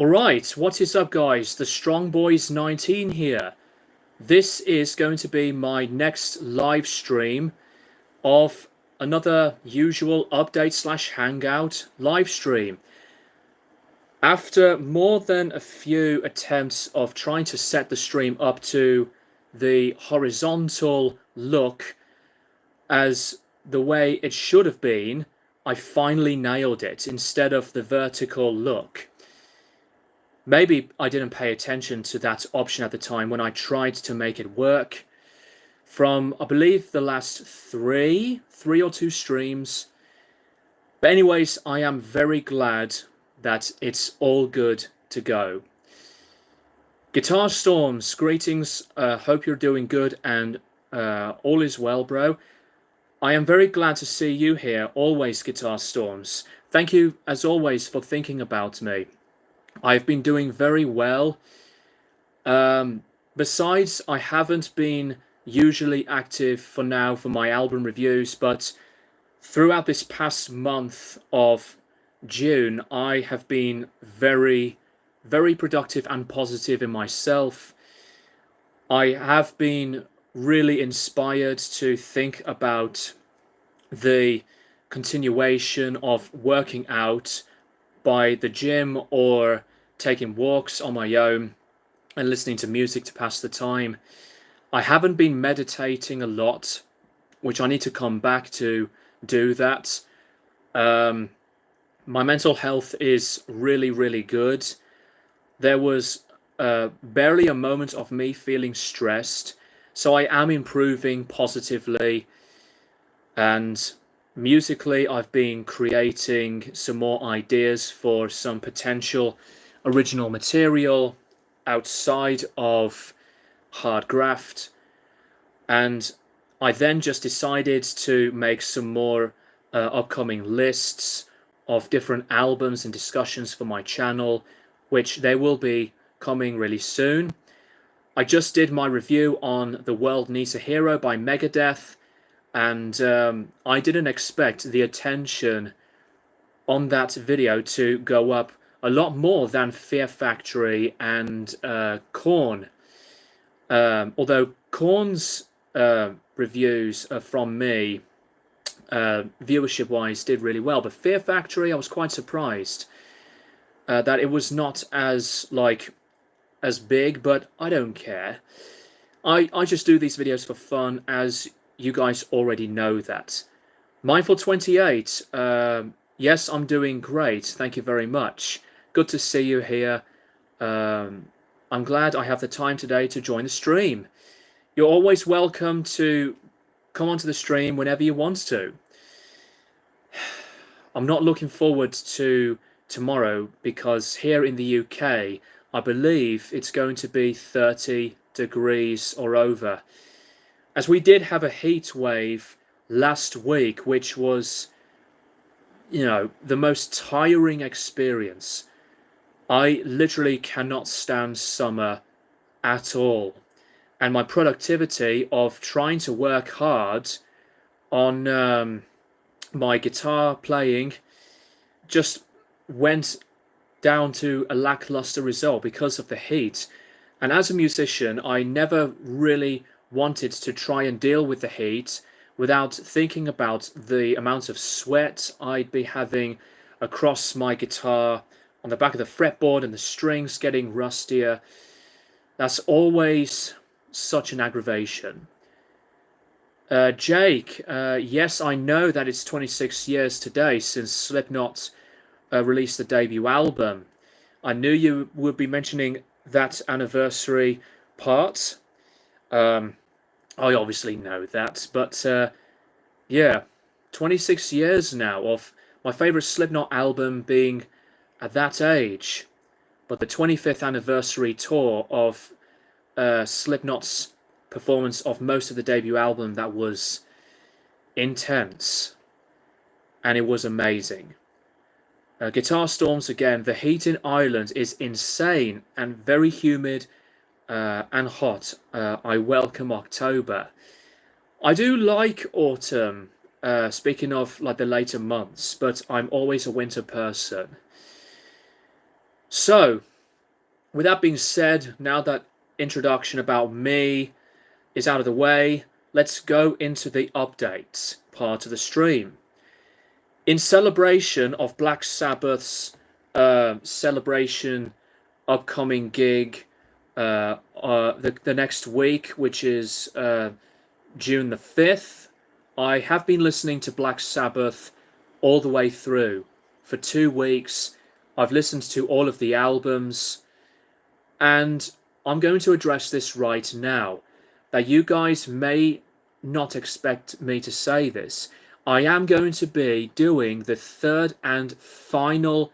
Alright, what is up guys? The Strong Boys 19 here. This is going to be my next live stream of another usual update slash hangout live stream. After more than a few attempts of trying to set the stream up to the horizontal look as the way it should have been, I finally nailed it instead of the vertical look. Maybe I didn't pay attention to that option at the time when I tried to make it work. From, I believe, the last three or two streams. But anyways, I am very glad that it's all good to go. Guitar Storms, greetings. Hope you're doing good and all is well, bro. I am very glad to see you here, always, Guitar Storms. Thank you, as always, for thinking about me. I've been doing very well. Besides, I haven't been usually active for now for my album reviews, but throughout this past month of June, I have been very, very productive and positive in myself. I have been really inspired to think about the continuation of working out by the gym or taking walks on my own and listening to music to pass the time. I haven't been meditating a lot, which I need to come back to do that. My mental health is really, really good. There was barely a moment of me feeling stressed, so I am improving positively. And musically, I've been creating some more ideas for some potential original material outside of hard graft, and I then just decided to make some more upcoming lists of different albums and discussions for my channel, which they will be coming really soon. I just did my review on The World Needs a Hero by Megadeth, and I didn't expect the attention on that video to go up a lot more than Fear Factory and Korn. Although Korn's reviews from me, viewership-wise, did really well, but Fear Factory, I was quite surprised that it was not as big, but I don't care. I just do these videos for fun, as you guys already know that. Mindful28, yes, I'm doing great. Thank you very much. Good to see you here. I'm glad I have the time today to join the stream. You're always welcome to come onto the stream whenever you want to. I'm not looking forward to tomorrow because here in the UK, I believe it's going to be 30 degrees or over. As we did have a heat wave last week, which was, you know, the most tiring experience. I literally cannot stand summer at all. And my productivity of trying to work hard on my guitar playing just went down to a lackluster result because of the heat. And as a musician, I never really wanted to try and deal with the heat without thinking about the amount of sweat I'd be having across my guitar, on the back of the fretboard, and the strings getting rustier. That's always such an aggravation. Jake, yes, I know that it's 26 years today since Slipknot released the debut album. I knew you would be mentioning that anniversary part. I obviously know that, but yeah, 26 years now of my favorite Slipknot album being at that age, but the 25th anniversary tour of Slipknot's performance of most of the debut album, that was intense, and it was amazing. Guitar Storms again, the heat in Ireland is insane and very humid and hot. I welcome October. I do like autumn, speaking of like the later months, but I'm always a winter person. So, with that being said, now that introduction about me is out of the way, let's go into the updates part of the stream. In celebration of Black Sabbath's celebration upcoming gig the next week, which is June the 5th, I have been listening to Black Sabbath all the way through for 2 weeks. I've listened to all of the albums, and I'm going to address this right now. That you guys may not expect me to say this. I am going to be doing the third and final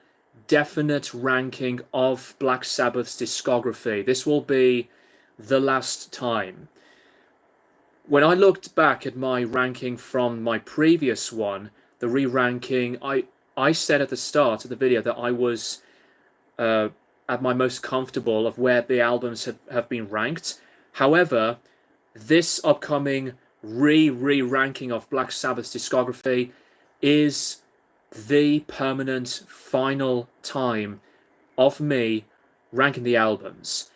definite ranking of Black Sabbath's discography. This will be the last time. When I looked back at my ranking from my previous one, the re-ranking, I said at the start of the video that I was at my most comfortable of where the albums have been ranked. However, this upcoming re-ranking of Black Sabbath's discography is the permanent final time of me ranking the albums.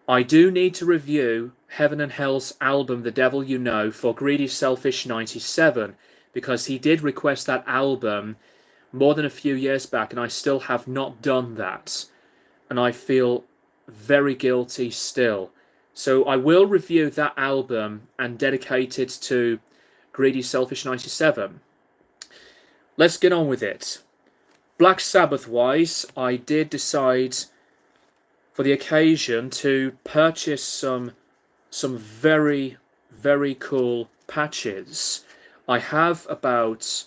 I do need to review Heaven and Hell's album The Devil You Know for Greedy Selfish 97, because he did request that album more than a few years back and I still have not done that, and I feel very guilty still. So I will review that album and dedicate it to Greedy Selfish 97. Let's get on with it. Black Sabbath wise, I did decide for the occasion to purchase some very, very cool patches. I have about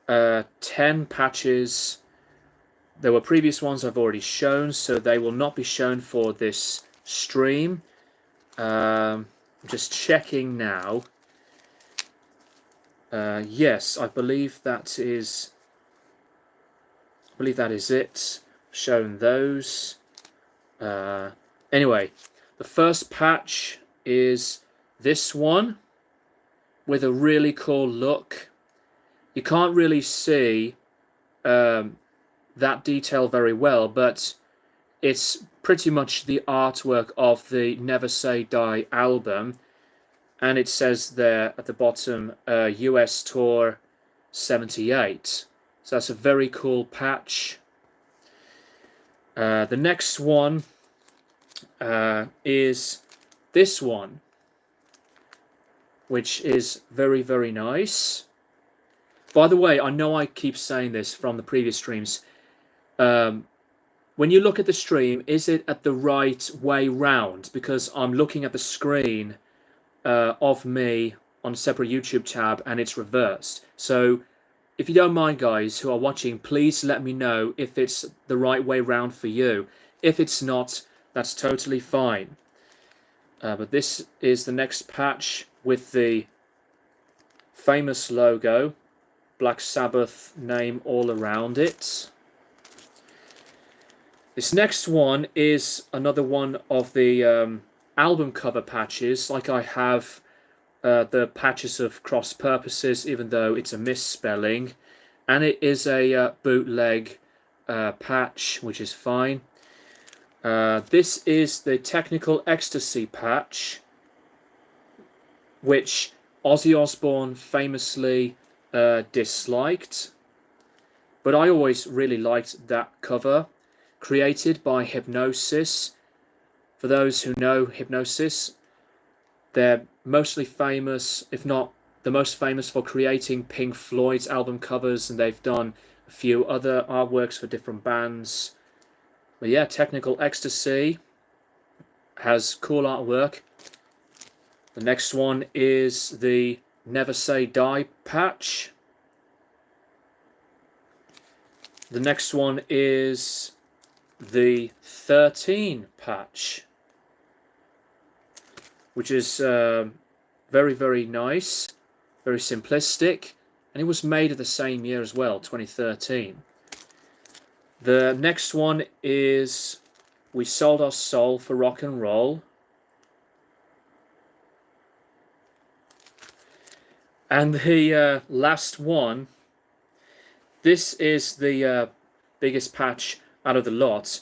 10 patches. There were previous ones I've already shown, so they will not be shown for this stream. I'm just checking now. Yes, I believe that is it. Shown those. Anyway, the first patch is this one with a really cool look. You can't really see that detail very well, but it's pretty much the artwork of the Never Say Die album, and it says there at the bottom US Tour 78. So that's a very cool patch. The next one is this one, which is very, very nice. By the way, I know I keep saying this from the previous streams. When you look at the stream, is it at the right way round? Because I'm looking at the screen of me on a separate YouTube tab and it's reversed. So if you don't mind, guys who are watching, please let me know if it's the right way round for you. If it's not, that's totally fine. But this is the next patch with the famous logo, Black Sabbath name all around it. This next one is another one of the album cover patches, like I have the patches of Cross Purposes, even though it's a misspelling, and it is a bootleg patch, which is fine. This is the Technical Ecstasy patch, which Ozzy Osbourne famously disliked, but I always really liked that cover, created by Hypnosis. For those who know Hypnosis, they're mostly famous, if not the most famous, for creating Pink Floyd's album covers, and they've done a few other artworks for different bands. But yeah, Technical Ecstasy has cool artwork. The next one is the Never Say Die patch. The next one is the 13 patch, which is very, very nice, very simplistic, and it was made at the same year as well, 2013. The next one is We Sold Our Soul for Rock and Roll. And the last one, this is the biggest patch out of the lot.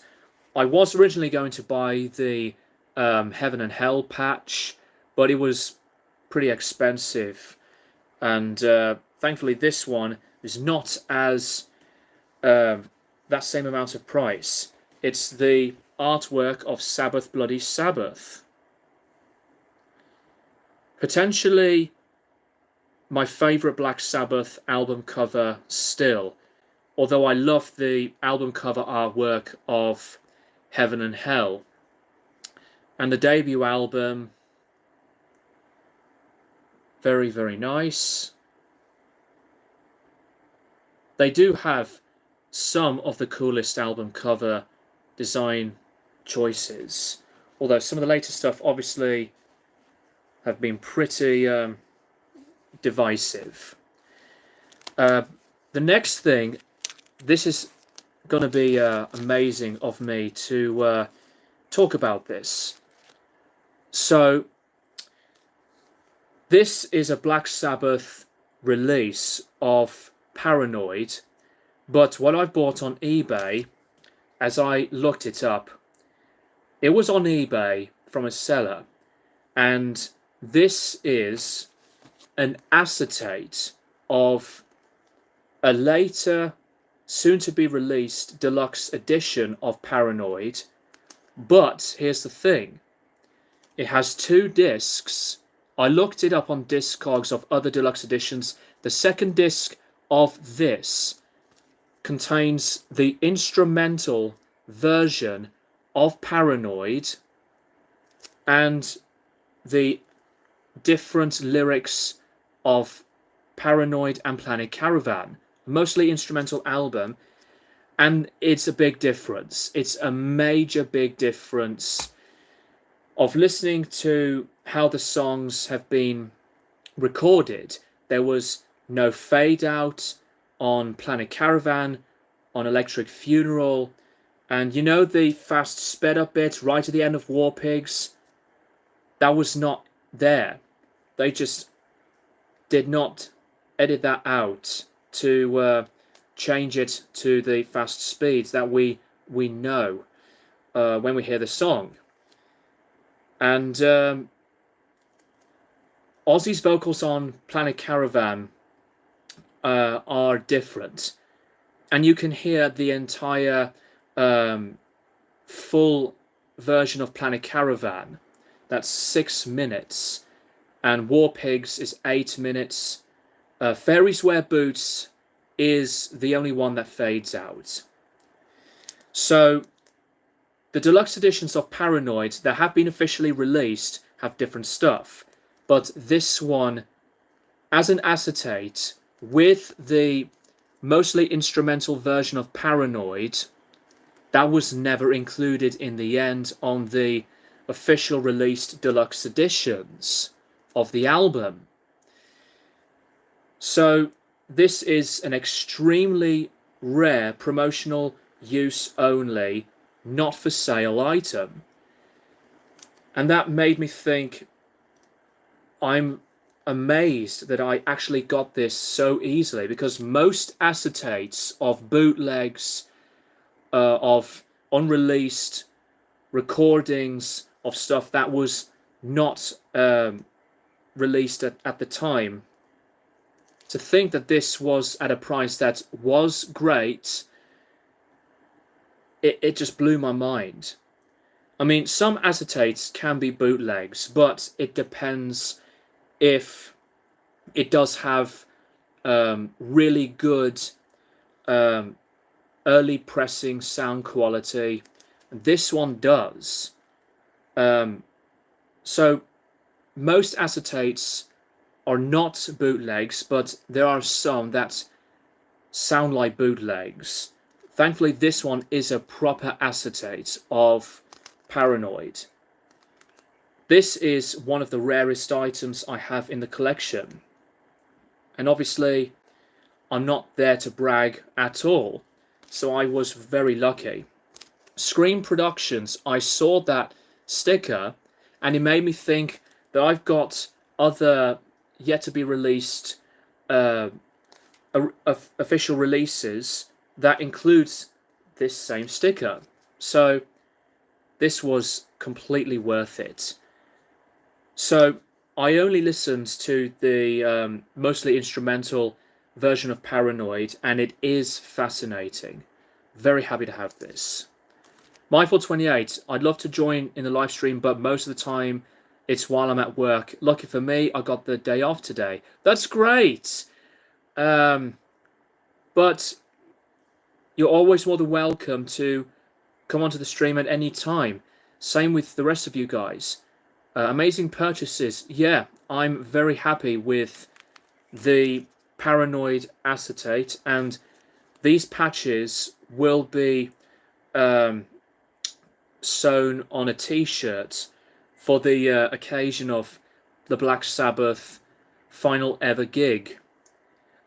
I was originally going to buy the Heaven and Hell patch, but it was pretty expensive, and thankfully this one is not as that same amount of price. It's the artwork of Sabbath Bloody Sabbath. Potentially my favourite Black Sabbath album cover still, although I love the album cover artwork of Heaven and Hell. And the debut album, very, very nice. They do have some of the coolest album cover design choices, although some of the later stuff obviously have been pretty divisive. The next thing, this is going to be amazing of me to talk about this. So this is a Black Sabbath release of Paranoid, but what I've bought on eBay, as I looked it up, it was on eBay from a seller, and this is an acetate of a later, soon-to-be-released deluxe edition of Paranoid. But here's the thing, it has 2 discs. I looked it up on Discogs of other deluxe editions. The second disc of this contains the instrumental version of Paranoid and the different lyrics of Paranoid and Planet Caravan, mostly instrumental album, and it's a big difference. It's a major big difference of listening to how the songs have been recorded. There was no fade out on Planet Caravan, on Electric Funeral, and you know the fast sped up bit right at the end of War Pigs? That was not there. They just did not edit that out to change it to the fast speeds that we know when we hear the song. And Ozzy's vocals on Planet Caravan are different, and you can hear the entire full version of Planet Caravan. That's 6 minutes, and War Pigs is 8 minutes. Fairies Wear Boots is the only one that fades out. So the deluxe editions of Paranoid that have been officially released have different stuff, but this one, as an acetate with the mostly instrumental version of Paranoid, that was never included in the end on the official released deluxe editions of the album. So this is an extremely rare promotional use only, not for sale item. And that made me think, I'm amazed that I actually got this so easily, because most acetates of bootlegs, of unreleased recordings of stuff that was not released at the time, to think that this was at a price that was great, it just blew my mind. I mean, some acetates can be bootlegs, but it depends if it does have really good early pressing sound quality. This one does. So most acetates are not bootlegs, but there are some that sound like bootlegs. Thankfully, this one is a proper acetate of Paranoid. This is one of the rarest items I have in the collection. And obviously, I'm not there to brag at all, so I was very lucky. Scream Productions, I saw that sticker, and it made me think that I've got other yet to be released official releases that includes this same sticker. So this was completely worth it. So I only listened to the mostly instrumental version of Paranoid, and it is fascinating. Very happy to have this. Mindful28, I'd love to join in the live stream, but most of the time it's while I'm at work. Lucky for me, I got the day off today. That's great. But you're always more than welcome to come onto the stream at any time. Same with the rest of you guys. Amazing purchases. Yeah, I'm very happy with the Paranoid acetate, and these patches will be sewn on a t-shirt for the occasion of the Black Sabbath final ever gig.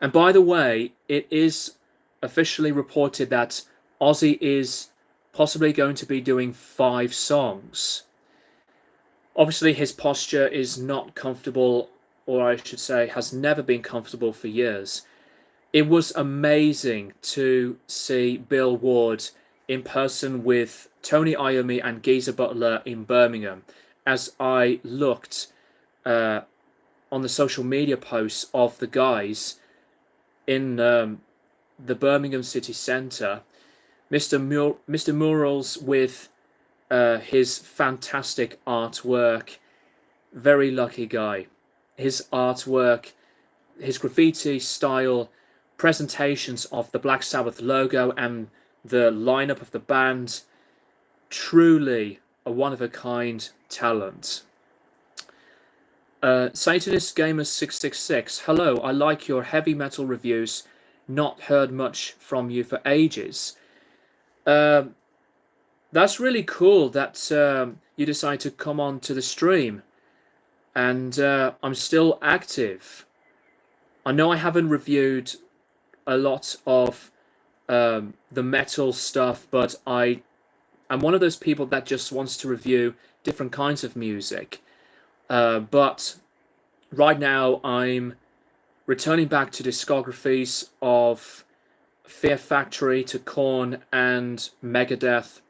And by the way, it is officially reported that Ozzy is possibly going to be doing 5 songs. Obviously, his posture is not comfortable, or I should say, has never been comfortable for years. It was amazing to see Bill Ward in person with Tony Iommi and Geezer Butler in Birmingham. As I looked on the social media posts of the guys in the Birmingham city centre, Mr. Murals with his fantastic artwork, very lucky guy. His artwork, his graffiti style, presentations of the Black Sabbath logo and the lineup of the band, truly a one-of-a-kind talent. Satanist Gamer 666, hello, I like your heavy metal reviews, not heard much from you for ages. That's really cool that you decide to come on to the stream, and I'm still active. I know I haven't reviewed a lot of the metal stuff, but I'm one of those people that just wants to review different kinds of music. But right now I'm returning back to discographies of Fear Factory, to Korn and Megadeth.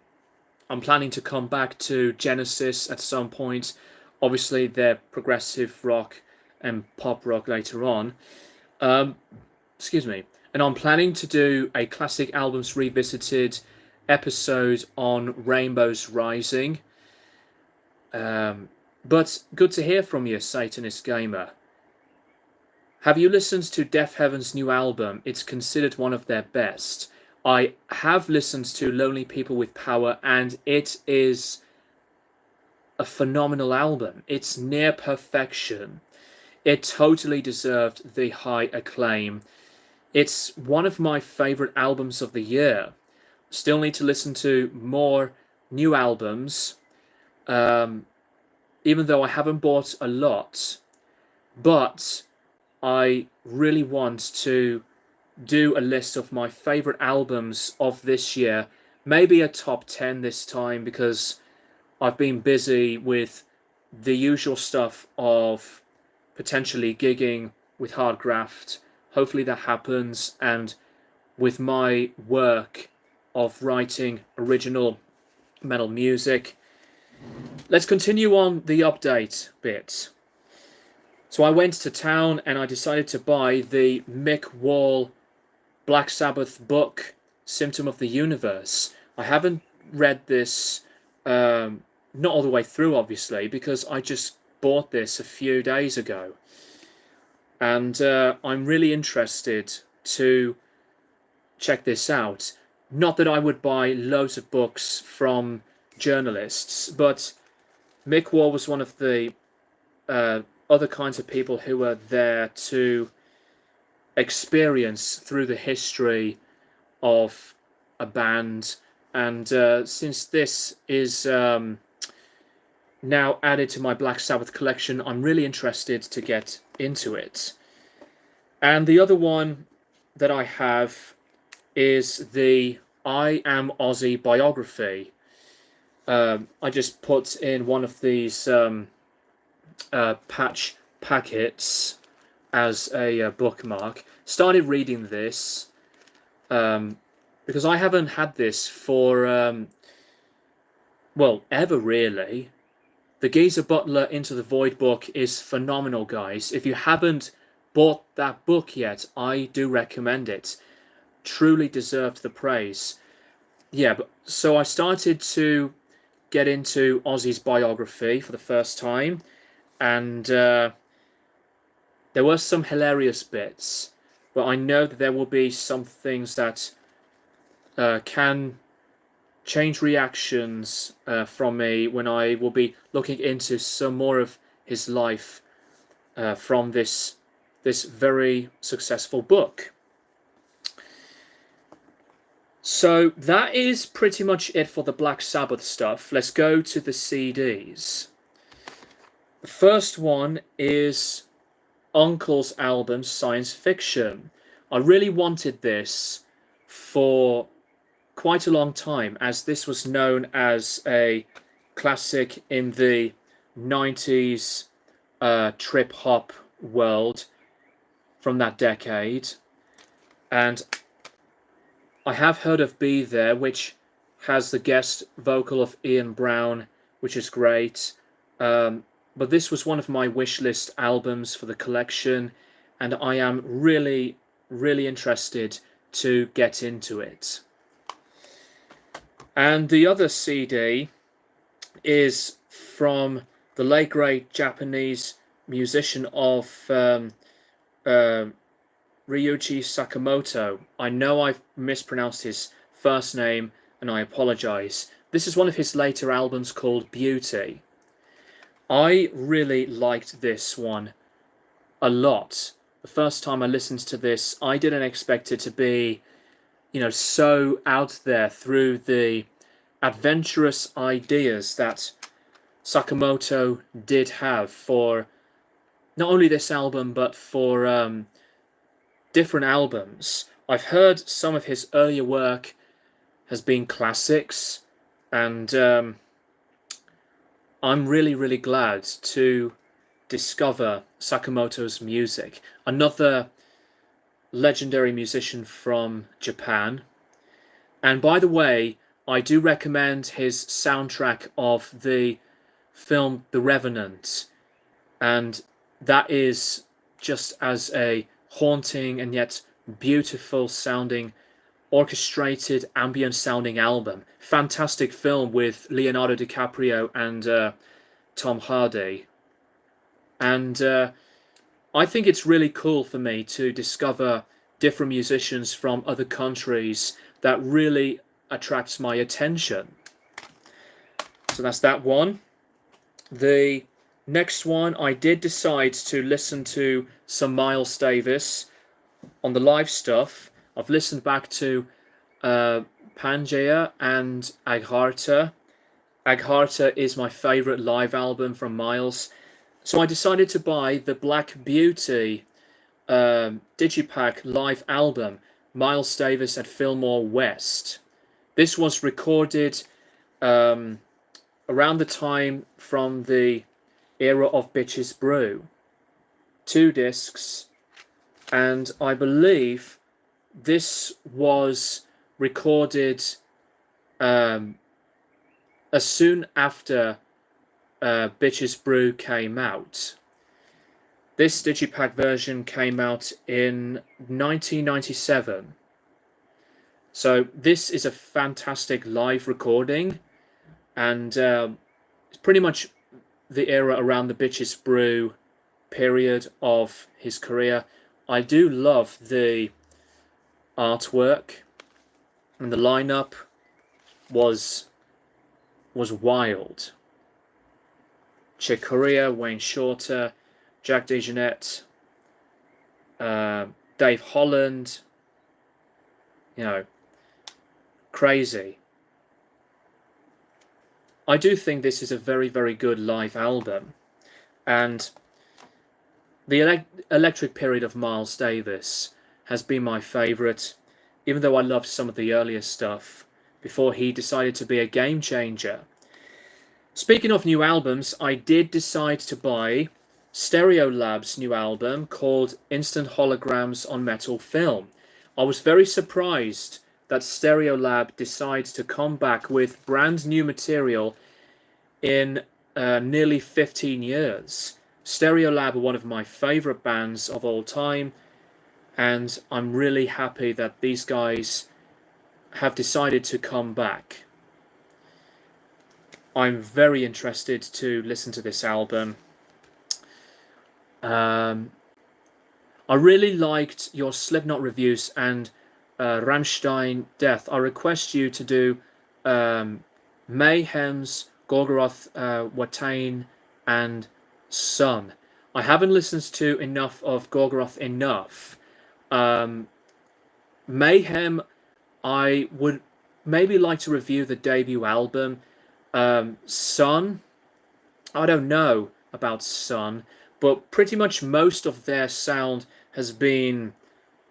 I'm planning to come back to Genesis at some point. Obviously, they're progressive rock and pop rock later on. Excuse me. And I'm planning to do a Classic Albums Revisited episode on Rainbows Rising. But good to hear from you, Satanist Gamer. Have you listened to Deaf Heaven's new album? It's considered one of their best. I have listened to Lonely People with Power, and it is a phenomenal album. It's near perfection. It totally deserved the high acclaim. It's one of my favorite albums of the year. Still need to listen to more new albums, even though I haven't bought a lot. But I really want to do a list of my favorite albums of this year, maybe a top 10 this time, because I've been busy with the usual stuff of potentially gigging with Hardgraft. Hopefully that happens, and with my work of writing original metal music. Let's continue on the update bit. So I went to town and I decided to buy the Mick Wall Black Sabbath book, Symptom of the Universe. I haven't read this, not all the way through, obviously, because I just bought this a few days ago. And I'm really interested to check this out. Not that I would buy loads of books from journalists, but Mick Wall was one of the other kinds of people who were there to experience through the history of a band. And since this is now added to my Black Sabbath collection, I'm really interested to get into it. And the other one that I have is the I Am Ozzy biography. I just put in one of these patch packets as a bookmark. Started reading this because I haven't had this for well, ever really. The Geezer Butler Into the Void book is phenomenal, guys. If you haven't bought that book yet, I do recommend it. Truly deserved the praise. Yeah, but so I started to get into Ozzy's biography for the first time, and there were some hilarious bits, but I know that there will be some things that can change reactions from me when I will be looking into some more of his life from this very successful book. So that is pretty much it for the Black Sabbath stuff. Let's go to the CDs. The first one is Uncle's album Science Fiction. I really wanted this for quite a long time, as this was known as a classic in the 90s trip hop world from that decade. And I have heard of Be There, which has the guest vocal of Ian Brown, which is great. But this was one of my wishlist albums for the collection, and I am really, really interested to get into it. And the other CD is from the late great Japanese musician of Ryuichi Sakamoto. I know I've mispronounced his first name, and I apologize. This is one of his later albums called Beauty. I really liked this one a lot. The first time I listened to this, I didn't expect it to be, so out there through the adventurous ideas that Sakamoto did have for not only this album, but for different albums. I've heard some of his earlier work has been classics, and I'm really, really glad to discover Sakamoto's music. Another legendary musician from Japan. And by the way, I do recommend his soundtrack of the film The Revenant. And that is just as a haunting and yet beautiful sounding, orchestrated, ambient sounding album. Fantastic film with Leonardo DiCaprio and Tom Hardy. And I think it's really cool for me to discover different musicians from other countries that really attracts my attention. So that's that one. The next one, I did decide to listen to some Miles Davis on the live stuff. I've listened back to Pangea and Agharta. Agharta is my favourite live album from Miles. So I decided to buy the Black Beauty Digipack live album, Miles Davis at Fillmore West. This was recorded around the time from the era of Bitches Brew. 2 discs, and I believe this was recorded as soon after Bitches Brew came out. This Digipack version came out in 1997. So this is a fantastic live recording, and it's pretty much the era around the Bitches Brew period of his career. I do love the artwork, and the lineup was wild. Chick Corea, Wayne Shorter, Jack DeJohnette, Dave Holland, crazy. I do think this is a very, very good live album, and the electric period of Miles Davis has been my favourite, even though I loved some of the earlier stuff before he decided to be a game changer. Speaking of new albums, I did decide to buy Stereolab's new album called Instant Holograms on Metal Film. I was very surprised that Stereolab decides to come back with brand new material in nearly 15 years. Stereolab are one of my favourite bands of all time, and I'm really happy that these guys have decided to come back. I'm very interested to listen to this album. I really liked your Slipknot reviews and Rammstein Death. I request you to do Mayhem's Gorgoroth, Watain, and Sun. I haven't listened to enough of Gorgoroth enough. Mayhem, I would maybe like to review the debut album. Sun, I don't know about Sun, but pretty much most of their sound has been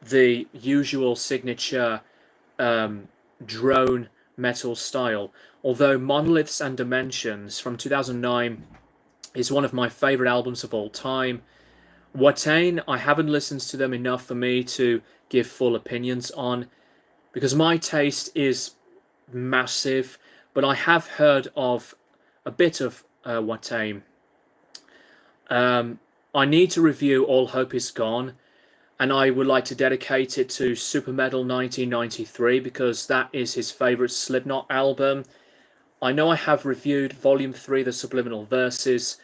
the usual signature drone metal style. Although Monoliths and Dimensions from 2009 is one of my favorite albums of all time. Watain, I haven't listened to them enough for me to give full opinions on, because my taste is massive, but I have heard of a bit of Watain. I need to review All Hope Is Gone, and I would like to dedicate it to Super Metal 1993 because that is his favourite Slipknot album. I know I have reviewed Volume 3, The Subliminal Verses.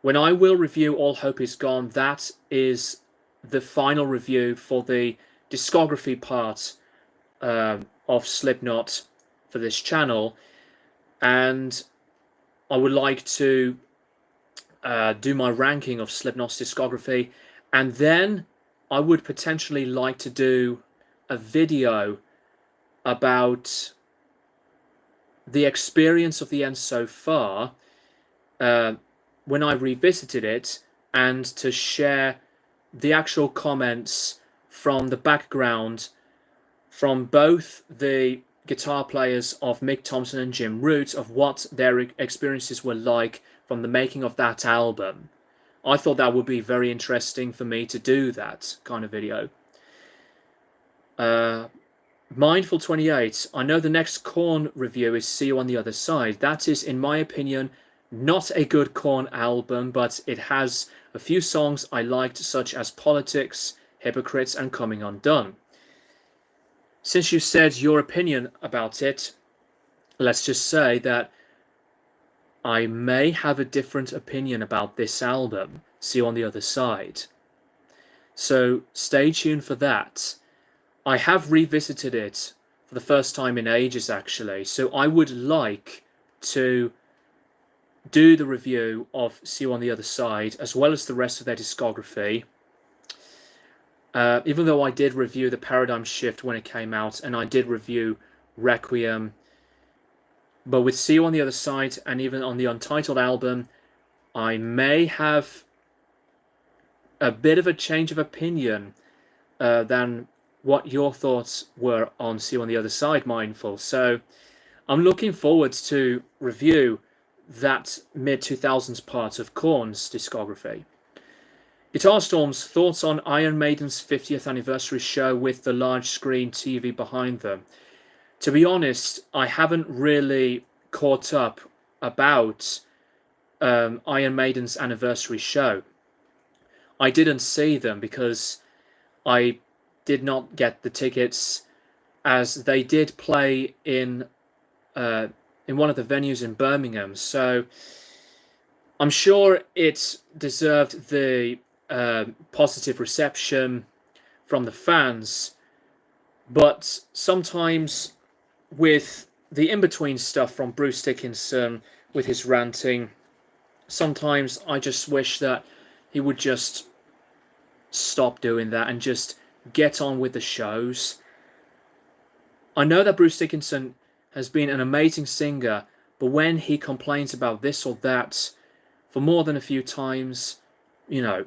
When I will review All Hope Is Gone, that is the final review for the discography part of Slipknot for this channel, and I would like to do my ranking of Slipknot's discography, and then I would potentially like to do a video about the experience of the end so far when I revisited it, and to share the actual comments from the background from both the guitar players of Mick Thompson and Jim Root of what their experiences were like from the making of that album. I thought that would be very interesting for me to do that kind of video. Mindful 28. I know the next Korn review is See You on the Other Side. That is, in my opinion, not a good Korn album, but it has a few songs I liked, such as Politics, Hypocrites, and Coming Undone. Since you said your opinion about it, let's just say that I may have a different opinion about this album, See You on the Other Side. So stay tuned for that. I have revisited it for the first time in ages, actually, so I would like to do the review of See You on the Other Side, as well as the rest of their discography. Even though I did review The Paradigm Shift when it came out, and I did review Requiem, but with See You on the Other Side, and even on the Untitled album, I may have a bit of a change of opinion than what your thoughts were on See You on the Other Side, Mindful. So I'm looking forward to review that mid-2000s part of Korn's discography. Guitar Storm's thoughts on Iron Maiden's 50th anniversary show with the large screen TV behind them. To be honest, I haven't really caught up about Iron Maiden's anniversary show. I didn't see them because I did not get the tickets, as they did play in one of the venues in Birmingham. So I'm sure it deserved the positive reception from the fans, but sometimes with the in-between stuff from Bruce Dickinson with his ranting, sometimes I just wish that he would just stop doing that and just get on with the shows. I know that Bruce Dickinson has been an amazing singer, but when he complains about this or that for more than a few times, you know,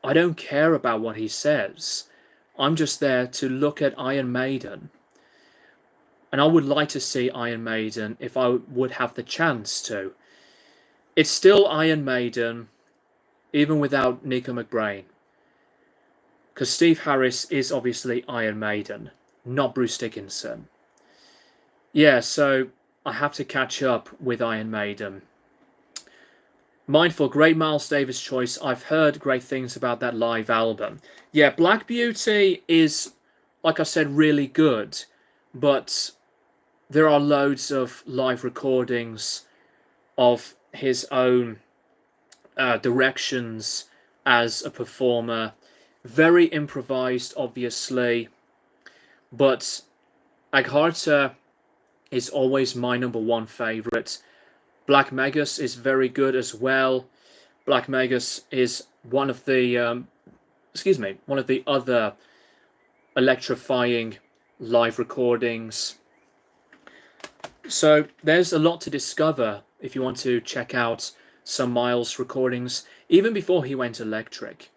I don't care about what he says. I'm just there to look at Iron Maiden. And I would like to see Iron Maiden if I would have the chance to. It's still Iron Maiden, even without Nico McBrain. Because Steve Harris is obviously Iron Maiden, not Bruce Dickinson. Yeah, so I have to catch up with Iron Maiden. Mindful, great Miles Davis choice. I've heard great things about that live album. Yeah, Black Beauty is, like I said, really good, but there are loads of live recordings of his own directions as a performer. Very improvised, obviously, but Agharta is always my number one favorite. Black Magus is very good as well. Black Magus is one of the one of the other electrifying live recordings. So there's a lot to discover if you want to check out some Miles recordings, even before he went electric.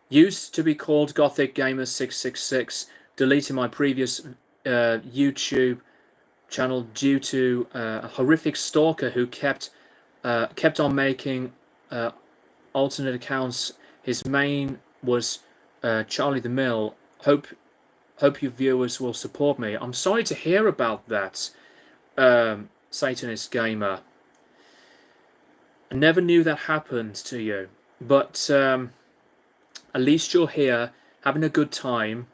Used to be called Gothic Gamer 666, deleted my previous YouTube channel due to a horrific stalker who kept on making alternate accounts. His main was Charlie the Mill. Hope you viewers will support me. I'm sorry to hear about that, Satanist Gamer. I never knew that happened to you, but at least you're here having a good time,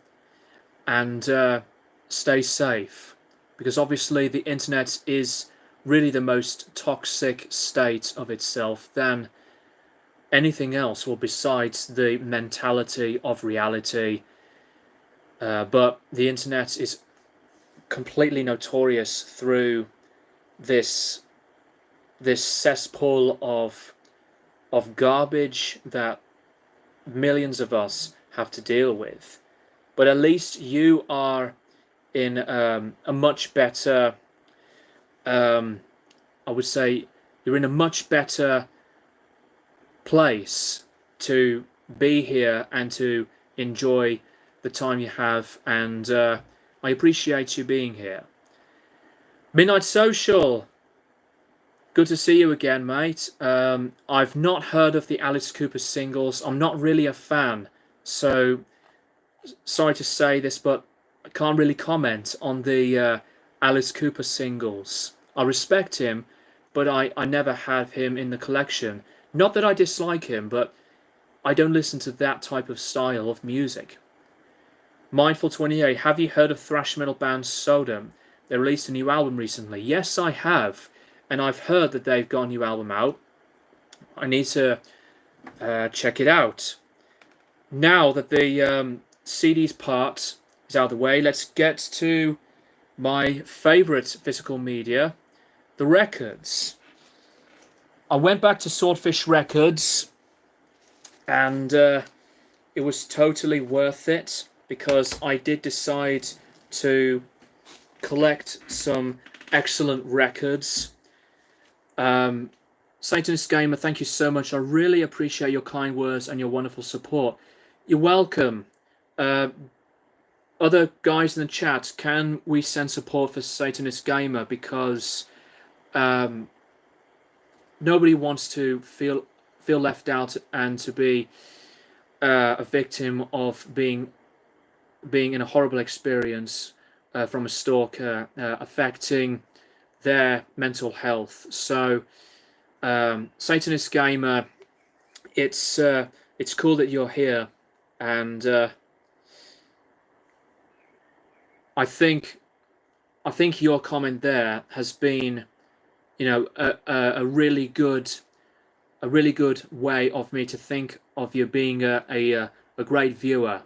and stay safe, because obviously the internet is really the most toxic state of itself than anything else, or besides the mentality of reality. But the internet is completely notorious through this cesspool of garbage that millions of us have to deal with. But at least you are in a much better, I would say, you're in a much better place to be here and to enjoy the time you have, and I appreciate you being here. Midnight Social, good to see you again, mate. I've not heard of the Alice Cooper singles. I'm not really a fan, so sorry to say this, but I can't really comment on the Alice Cooper singles. I respect him, but I never have him in the collection. Not that I dislike him, but I don't listen to that type of style of music. Mindful28, have you heard of thrash metal band Sodom? They released a new album recently. Yes, I have, and I've heard that they've got a new album out. I need to check it out. Now that the CDs part is out of the way, let's get to my favorite physical media, the records. I went back to Swordfish Records, and it was totally worth it, because I did decide to collect some excellent records. Satanist Gamer, thank you so much. I really appreciate your kind words and your wonderful support. You're welcome. Other guys in the chat, can we send support for Satanist Gamer? Because nobody wants to feel left out and to be a victim of being in a horrible experience from a stalker affecting their mental health. So Satanist Gamer, it's cool that you're here, and I think your comment there has been, a really good way of me to think of you being a great viewer,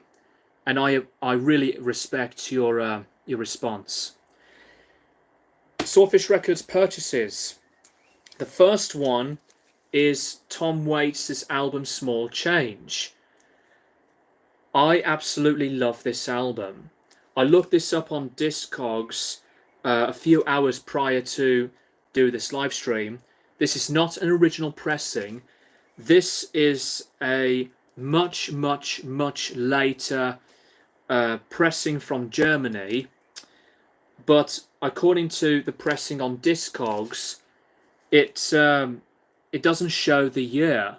and I really respect your response. Swordfish Records purchases. The first one is Tom Waits' album Small Change. I absolutely love this album. I looked this up on Discogs a few hours prior to do this live stream. This is not an original pressing. This is a much later pressing from Germany, but according to the pressing on Discogs, it doesn't show the year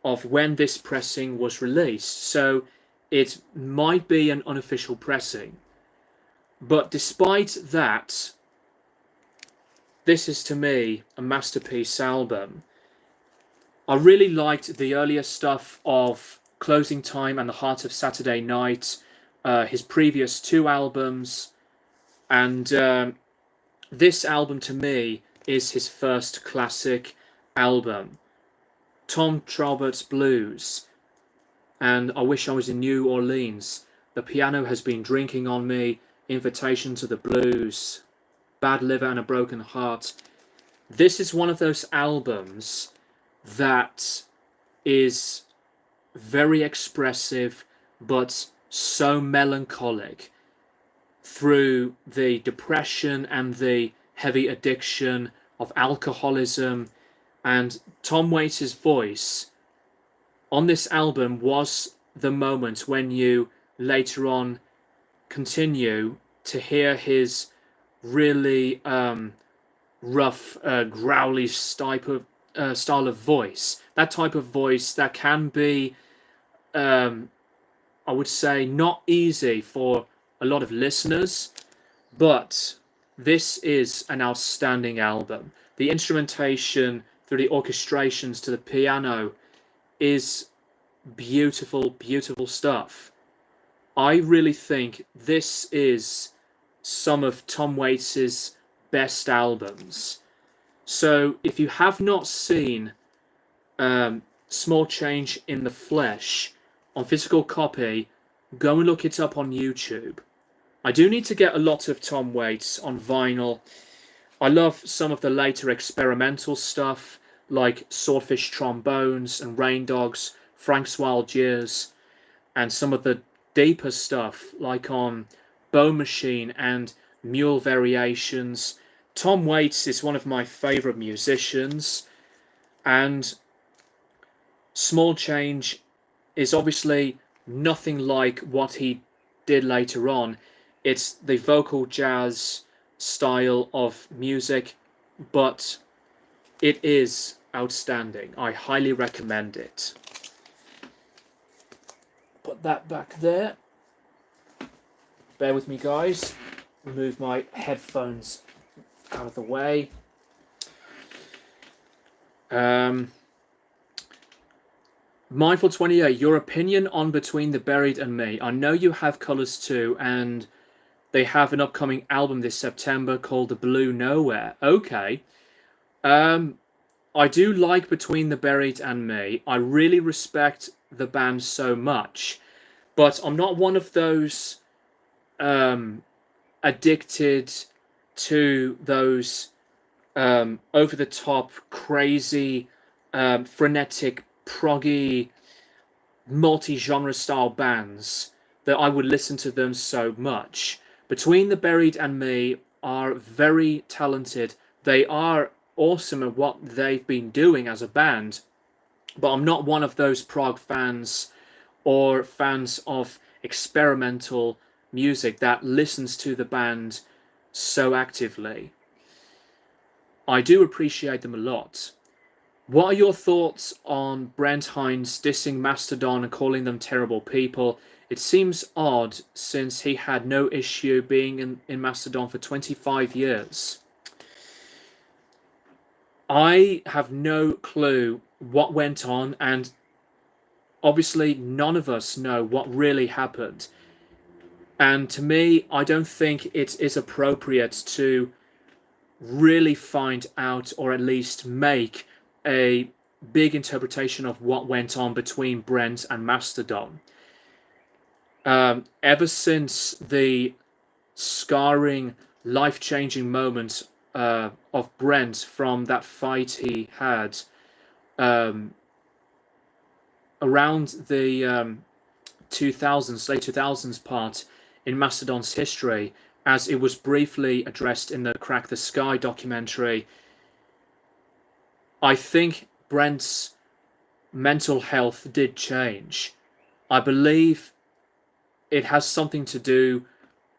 of when this pressing was released, so it might be an unofficial pressing. But despite that, this is to me a masterpiece album. I really liked the earlier stuff of Closing Time and The Heart of Saturday Night, his previous two albums, and this album to me is his first classic album, Tom Traubert's Blues, and I Wish I Was in New Orleans. The Piano Has Been Drinking on Me, Invitation to the Blues, Bad Liver and a Broken Heart. This is one of those albums that is very expressive but so melancholic through the depression and the heavy addiction of alcoholism. And Tom Waits' voice on this album was the moment when you later on continue to hear his really rough, growly style of voice. That type of voice that can be, I would say, not easy for a lot of listeners, but this is an outstanding album. The instrumentation through the orchestrations to the piano is beautiful, beautiful stuff. I really think this is some of Tom Waits's best albums. So if you have not seen Small Change in the Flesh on physical copy, go and look it up on YouTube. I do need to get a lot of Tom Waits on vinyl. I love some of the later experimental stuff like Swordfish Trombones and Rain Dogs, Frank's Wild Years, and some of the deeper stuff like on Bone Machine and Mule Variations. Tom Waits is one of my favourite musicians, and Small Change is obviously nothing like what he did later on. It's the vocal jazz style of music, but it is outstanding. I highly recommend it. Put that back there. Bear with me, guys. Move my headphones out of the way. Mindful 28, your opinion on Between the Buried and Me. I know you have Colours too, and they have an upcoming album this September called The Blue Nowhere. Okay. I do like Between the Buried and Me. I really respect the band so much, but I'm not one of those addicted to those over the top, crazy, frenetic, proggy, multi-genre style bands that I would listen to them so much. Between the Buried and Me are very talented. They are awesome at what they've been doing as a band, but I'm not one of those prog fans or fans of experimental music that listens to the band so actively. I do appreciate them a lot. What are your thoughts on Brent Hinds dissing Mastodon and calling them terrible people? It seems odd since he had no issue being in Mastodon for 25 years. I have no clue what went on, and obviously none of us know what really happened. And to me, I don't think it is appropriate to really find out, or at least make a big interpretation of what went on between Brent and Mastodon. Ever since the scarring, life-changing moment of Brent from that fight he had around the 2000s, late 2000s part in Mastodon's history, as it was briefly addressed in the Crack the Sky documentary, I think Brent's mental health did change. I believe it has something to do,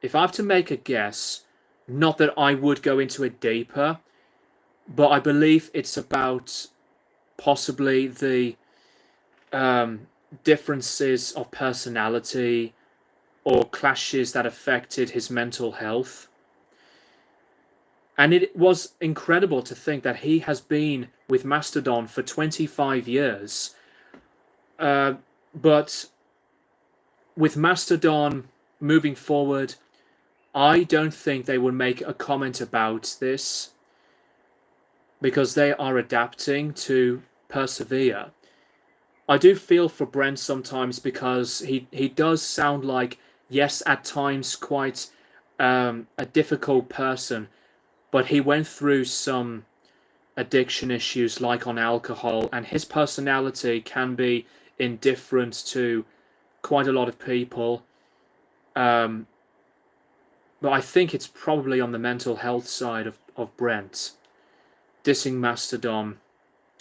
if I have to make a guess, not that I would go into it deeper, but I believe it's about possibly the differences of personality or clashes that affected his mental health. And it was incredible to think that he has been with Mastodon for 25 years. But with Mastodon moving forward, I don't think they would make a comment about this because they are adapting to persevere. I do feel for Brent sometimes because he does sound like, yes, at times quite a difficult person, but he went through some addiction issues like on alcohol, and his personality can be indifferent to quite a lot of people. Um, but I think it's probably on the mental health side of Brent. Dissing Mastodon.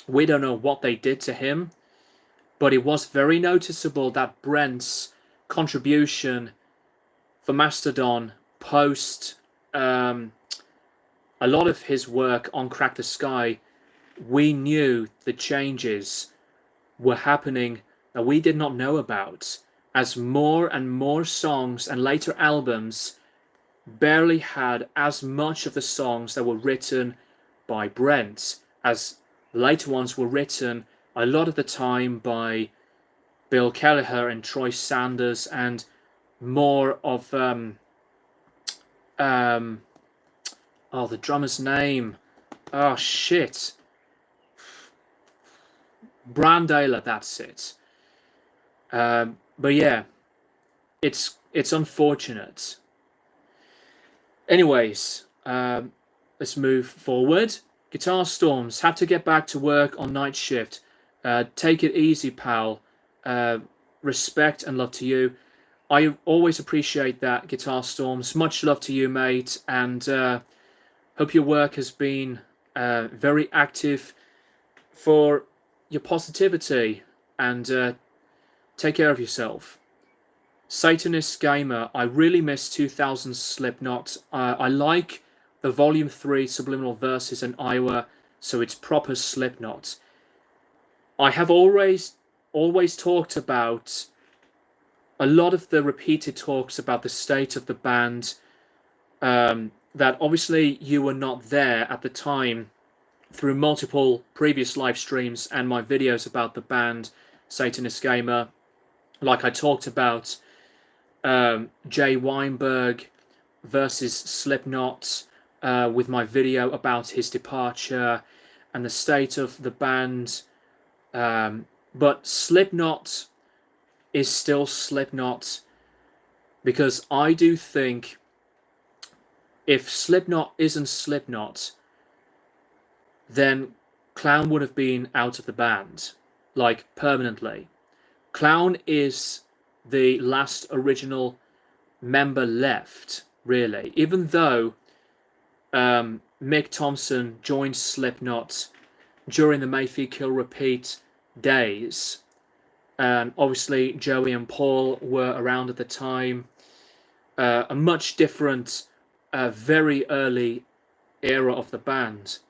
We don't know what they did to him, but it was very noticeable that Brent's contribution for Mastodon post a lot of his work on Crack the Sky, we knew the changes were happening that we did not know about, as more and more songs and later albums barely had as much of the songs that were written by Brent as later ones were written a lot of the time by Bill Kelleher and Troy Sanders, and more of oh, the drummer's name. Oh shit. Brandailer, that's it. But yeah, it's unfortunate. Anyways, let's move forward. Guitar Storms, have to get back to work on night shift. Take it easy, pal. Respect and love to you. I always appreciate that, Guitar Storms. Much love to you, mate, and hope your work has been very active for your positivity, and take care of yourself. Satanist Gamer, I really miss 2000 Slipknot. I like the Volume 3 Subliminal Verses and Iowa, so it's proper Slipknot. I have always talked about a lot of the repeated talks about the state of the band, that obviously you were not there at the time through multiple previous live streams and my videos about the band Satanist Gamer. Like I talked about Jay Weinberg versus Slipknot with my video about his departure and the state of the band. But Slipknot is still Slipknot, because I do think if Slipknot isn't Slipknot, then Clown would have been out of the band, like permanently. Clown is the last original member left, really, even though Mick Thompson joined Slipknot during the Mayfield Kill Repeat days. And obviously Joey and Paul were around at the time. A much different, very early era of the band.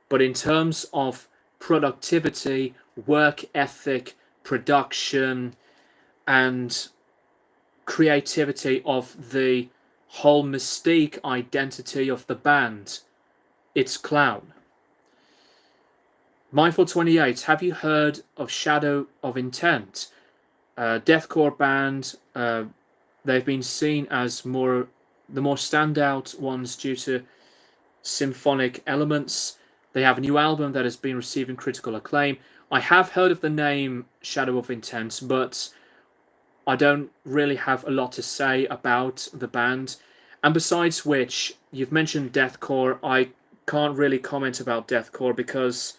But in terms of productivity, work ethic, production, and creativity of the whole mystique identity of the band, it's Clown. Mindful28, have you heard of Shadow of Intent? Deathcore band. They've been seen as the more standout ones due to symphonic elements. They have a new album that has been receiving critical acclaim. I have heard of the name Shadow of Intent, but I don't really have a lot to say about the band. And besides which, you've mentioned deathcore. I can't really comment about deathcore because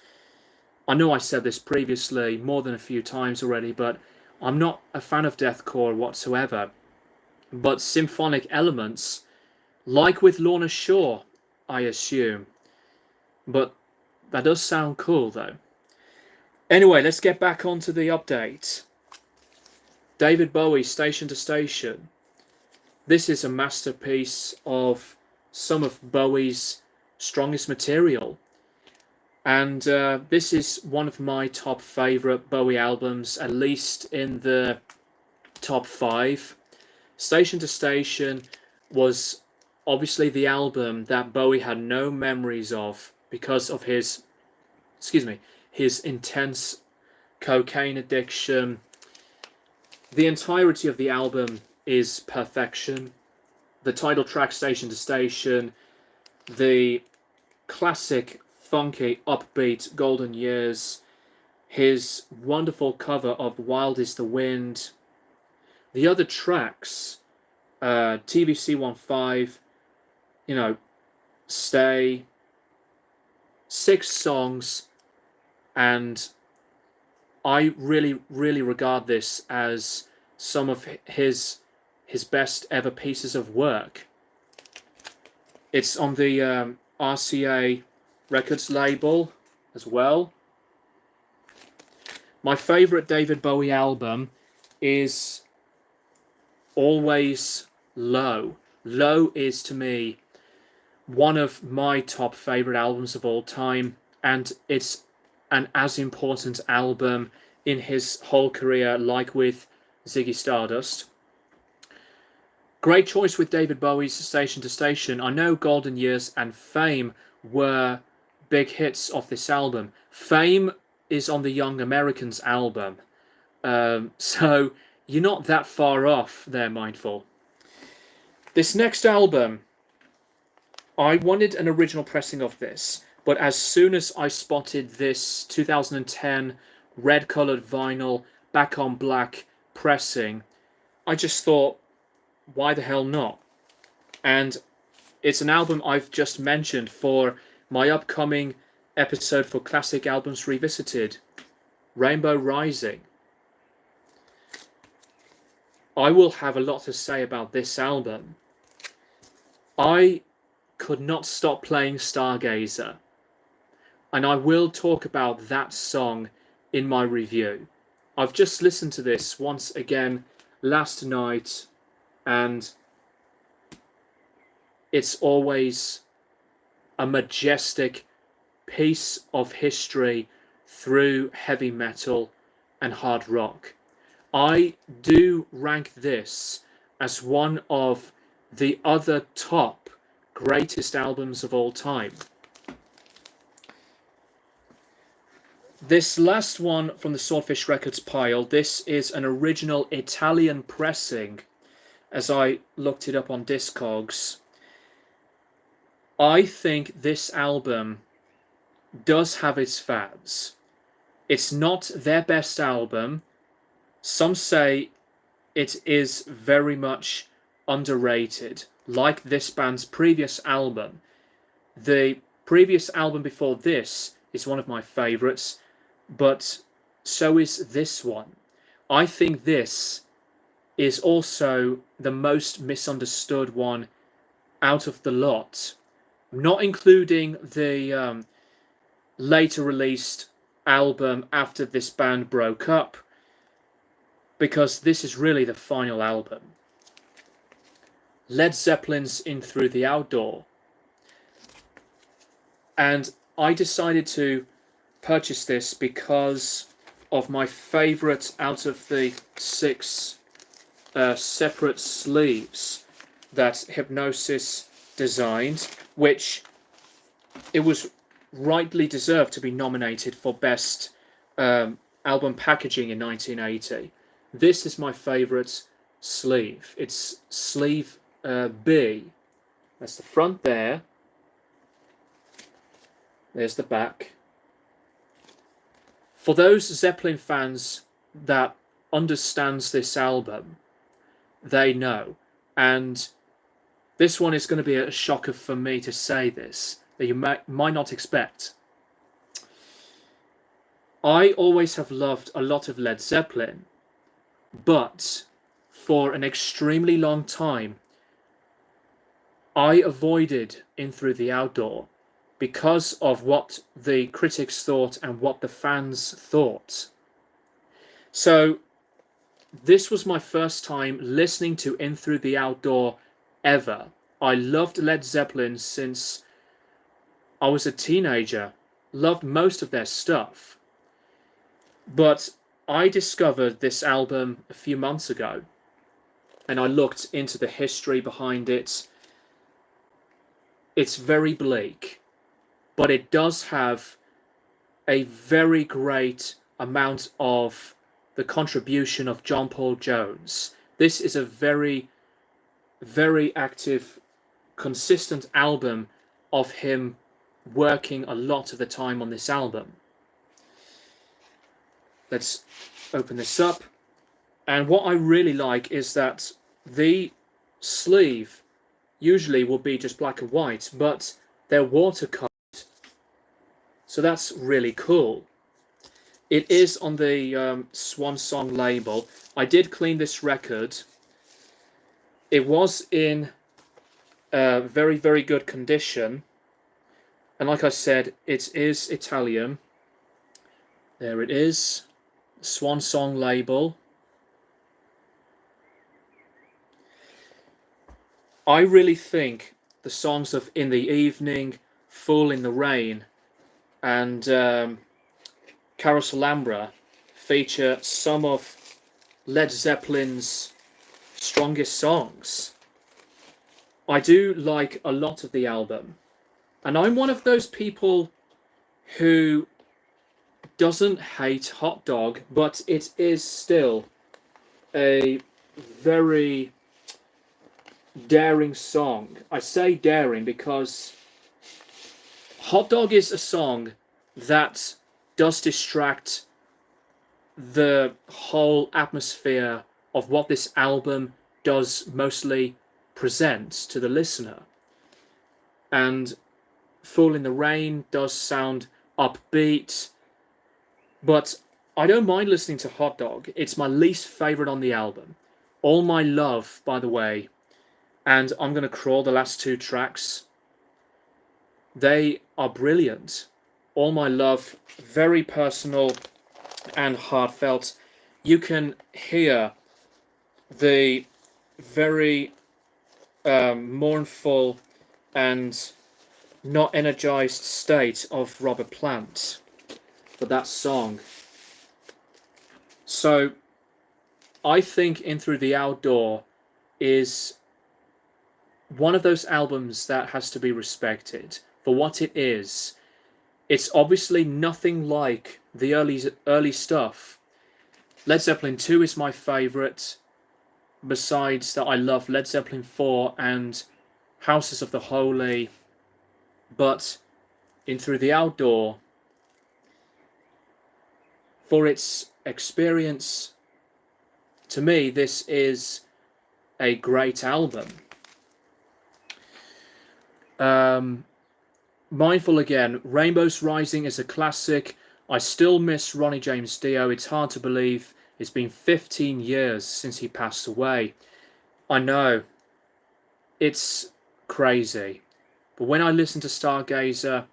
I know I said this previously more than a few times already, but I'm not a fan of deathcore whatsoever. But symphonic elements, like with Lorna Shore, I assume. But that does sound cool, though. Anyway, let's get back onto the update. David Bowie, Station to Station. This is a masterpiece of some of Bowie's strongest material. And this is one of my top favourite Bowie albums, at least in the top 5. Station to Station was obviously the album that Bowie had no memories of because of his, excuse me, his intense cocaine addiction. The entirety of the album is perfection. The title track, Station to Station, the classic, funky, upbeat Golden Years, his wonderful cover of Wild is the Wind, the other tracks, TVC 15, you know, Stay, 6 songs, and I really regard this as some of his best ever pieces of work. It's on the RCA Records label as well. My favorite David Bowie album is always Low. Low is to me one of my top favorite albums of all time, and it's an as important album in his whole career, like with Ziggy Stardust. Great choice with David Bowie's Station to Station. I know Golden Years and Fame were big hits of this album. Fame is on the Young Americans album, so you're not that far off there, Mindful. This next album, I wanted an original pressing of this, but as soon as I spotted this 2010 red coloured vinyl back on black pressing, I just thought, why the hell not? And it's an album I've just mentioned for my upcoming episode for Classic Albums Revisited, Rainbow Rising. I will have a lot to say about this album. I could not stop playing Stargazer, and I will talk about that song in my review. I've just listened to this once again last night, and it's always a majestic piece of history through heavy metal and hard rock. I do rank this as one of the other top greatest albums of all time. This last one from the Swordfish Records pile, this is an original Italian pressing, as I looked it up on Discogs. I think this album does have its fans. It's not their best album. Some say it is very much underrated, like this band's previous album. The previous album before this is one of my favourites, but so is this one. I think this is also the most misunderstood one out of the lot, not including the later released album after this band broke up, because this is really the final album. Led Zeppelin's In Through the Outdoor. And I decided to purchase this because of my favourite out of the 6 separate sleeves that Hypnosis designed, which it was rightly deserved to be nominated for Best Album Packaging in 1980. This is my favourite sleeve. It's sleeve B. That's the front there. There's the back. For those Zeppelin fans that understands this album, they know. And this one is going to be a shocker for me to say this, that you might not expect. I always have loved a lot of Led Zeppelin, but for an extremely long time, I avoided In Through the Outdoor because of what the critics thought and what the fans thought. So this was my first time listening to In Through the Outdoor ever. I loved Led Zeppelin since I was a teenager, loved most of their stuff. But I discovered this album a few months ago, and I looked into the history behind it, it's very bleak, but it does have a very great amount of the contribution of John Paul Jones. This is a very, very active, consistent album of him working a lot of the time on this album. Let's open this up. And what I really like is that the sleeve usually will be just black and white, but they're watercolored. So that's really cool. It is on the Swan Song label. I did clean this record. It was in very, very good condition. And like I said, it is Italian. There it is. Swan Song label. I really think the songs of In the Evening, Fool in the Rain, and Carousel Alhambra feature some of Led Zeppelin's strongest songs. I do like a lot of the album, and I'm one of those people who doesn't hate Hot Dog, but it is still a very daring song. I say daring because Hot Dog is a song that does distract the whole atmosphere of what this album does mostly present to the listener. And Fool in the Rain does sound upbeat, but I don't mind listening to Hot Dog. It's my least favourite on the album. All My Love, by the way, and I'm Gonna Crawl, the last two tracks, they are brilliant. All My Love, very personal and heartfelt. You can hear the very mournful and not energized state of Robert Plant for that song. So I think In Through the Outdoor is one of those albums that has to be respected for what it is. It's obviously nothing like the early stuff. Led Zeppelin 2 is my favourite. Besides that, I love Led Zeppelin 4 and Houses of the Holy. But In Through the Outdoor, for its experience, to me, this is a great album. Mindful again, Rainbows Rising is a classic. I still miss Ronnie James Dio. It's hard to believe it's been 15 years since he passed away. I know, it's crazy. But when I listen to Stargazer,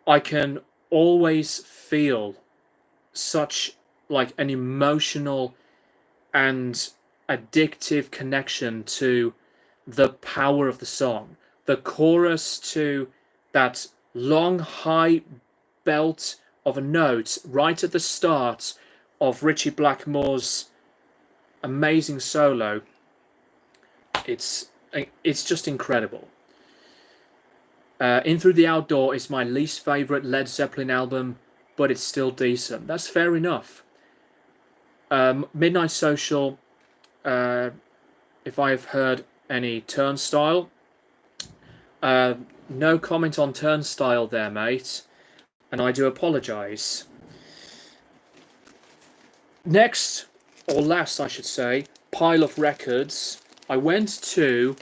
I can always feel such like an emotional and addictive connection to the power of the song. The chorus to that long high belt of a note right at the start of Ritchie Blackmore's amazing solo. It's just incredible. In Through the Outdoor is my least favourite Led Zeppelin album, but it's still decent. That's fair enough. Midnight Social, if I have heard any Turnstile. No comment on Turnstile there, mate, and I do apologise. Next, or last I should say, pile of records. I went to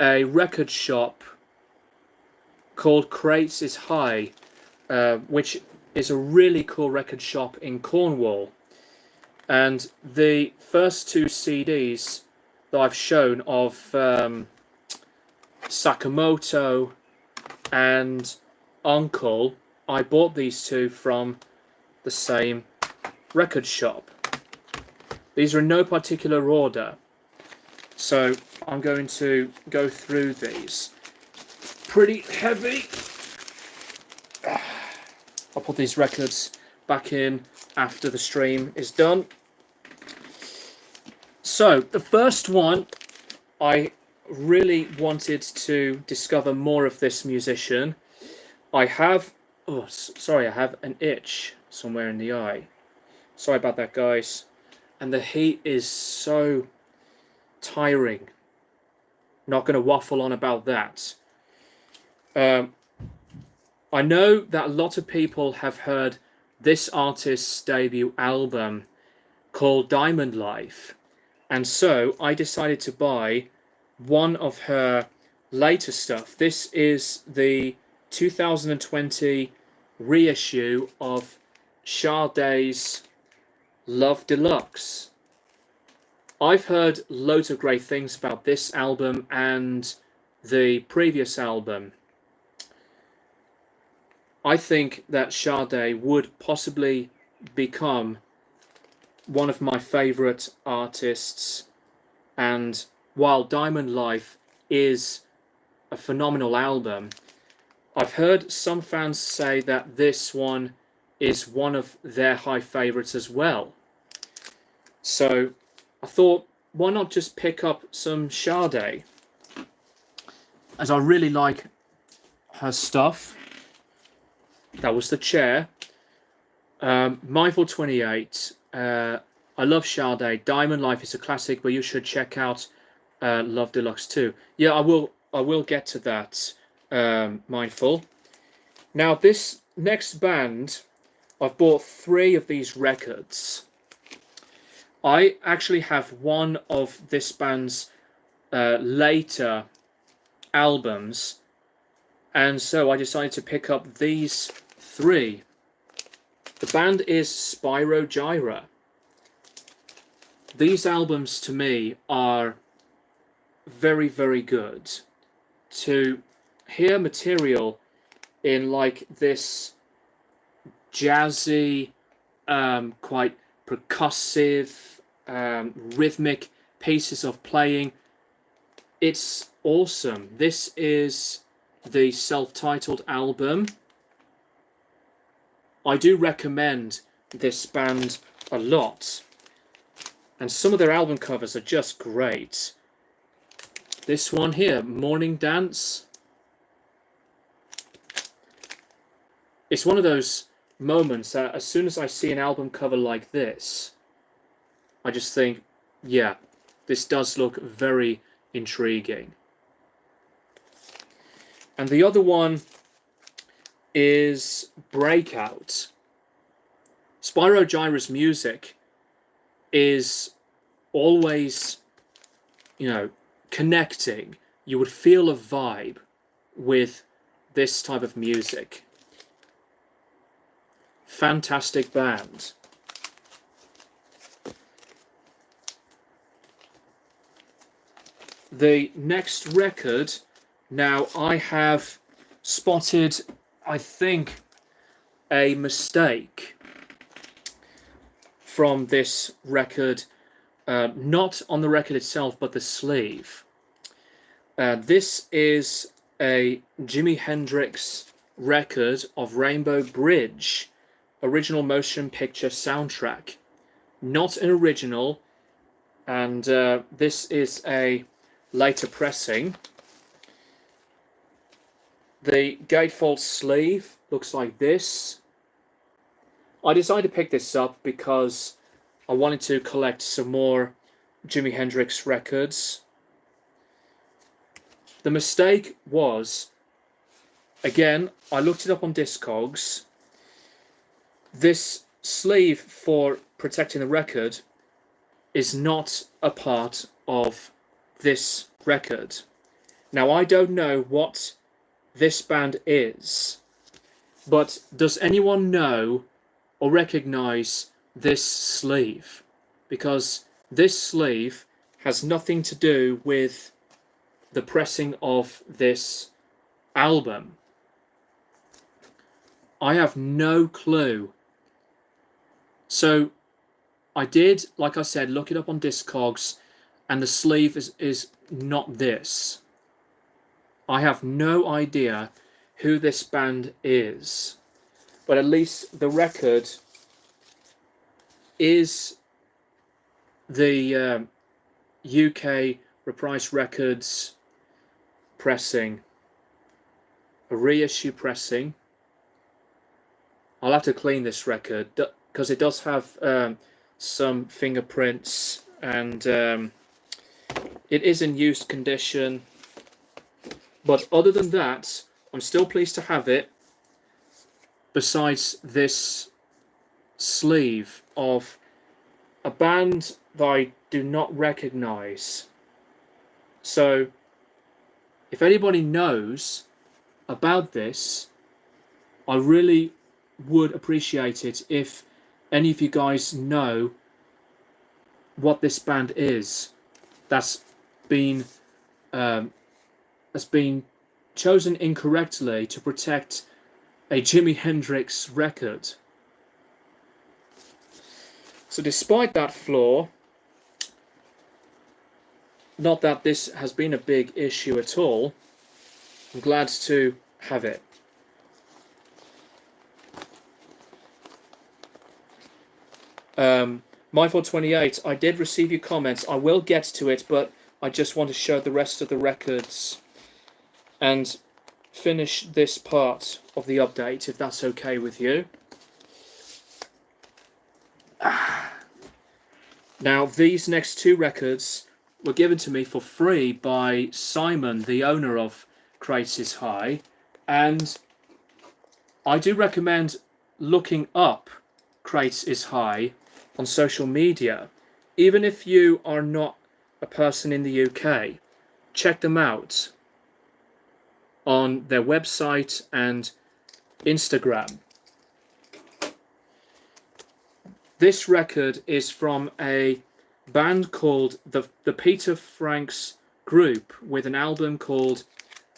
a record shop called Crates is High, which is a really cool record shop in Cornwall. And the first two CDs that I've shown of Sakamoto and Uncle, I bought these two from the same record shop. These are in no particular order, so I'm going to go through these. Pretty heavy. I'll put these records back in after the stream is done. So the first one I really wanted to discover more of this musician. I have, oh, sorry, I have an itch somewhere in the eye. Sorry about that, guys. And the heat is so tiring. Not going to waffle on about that. I know that a lot of people have heard this artist's debut album called Diamond Life, and so I decided to buy one of her later stuff. This is the 2020 reissue of Sade's Love Deluxe. I've heard loads of great things about this album and the previous album. I think that Sade would possibly become one of my favourite artists, and while Diamond Life is a phenomenal album, I've heard some fans say that this one is one of their high favourites as well. So I thought, why not just pick up some Sade, as I really like her stuff. That was the chair. Mindful 28. I love Sade. Diamond Life is a classic, but you should check out Love Deluxe too. Yeah, I will get to that. Mindful. Now this next band, I've bought 3 of these records. I actually have one of this band's later albums, and so I decided to pick up these 3. The band is Spyro Gyra. These albums to me are very, very good. To hear material in like this jazzy, quite percussive, rhythmic pieces of playing, it's awesome. This is the self-titled album. I do recommend this band a lot, and some of their album covers are just great. This one here, Morning Dance. It's one of those moments that as soon as I see an album cover like this, I just think, yeah, this does look very intriguing. And the other one is Breakout. Spyro Gyra's music is always, connecting. You would feel a vibe with this type of music. Fantastic band. The next record, now I have spotted, I think, a mistake from this record, not on the record itself, but the sleeve. This is a Jimi Hendrix record of Rainbow Bridge, original motion picture soundtrack. Not an original, and this is a later pressing. The gatefold sleeve looks like this. I decided to pick this up because I wanted to collect some more Jimi Hendrix records. The mistake was, again, I looked it up on Discogs. This sleeve for protecting the record is not a part of this record. Now, I don't know what this band is, but does anyone know or recognize this sleeve? Because this sleeve has nothing to do with the pressing of this album. I have no clue. So I did, like I said, look it up on Discogs, and the sleeve is not this. I have no idea who this band is, but at least the record is the UK Reprise Records pressing, a reissue pressing. I'll have to clean this record because it does have some fingerprints, and it is in used condition. But other than that, I'm still pleased to have it. Besides this sleeve of a band that I do not recognize. So if anybody knows about this, I really would appreciate it if any of you guys know what this band is that's been chosen incorrectly to protect a Jimi Hendrix record. So despite that flaw, not that this has been a big issue at all, I'm glad to have it. Mindful28, I did receive your comments. I will get to it, but I just want to show the rest of the records and finish this part of the update, if that's okay with you. Now, these next two records were given to me for free by Simon, the owner of Crates is High, and I do recommend looking up Crates is High on social media. Even if you are not a person in the UK, check them out on their website and Instagram. This record is from a band called the Peter Franks Group with an album called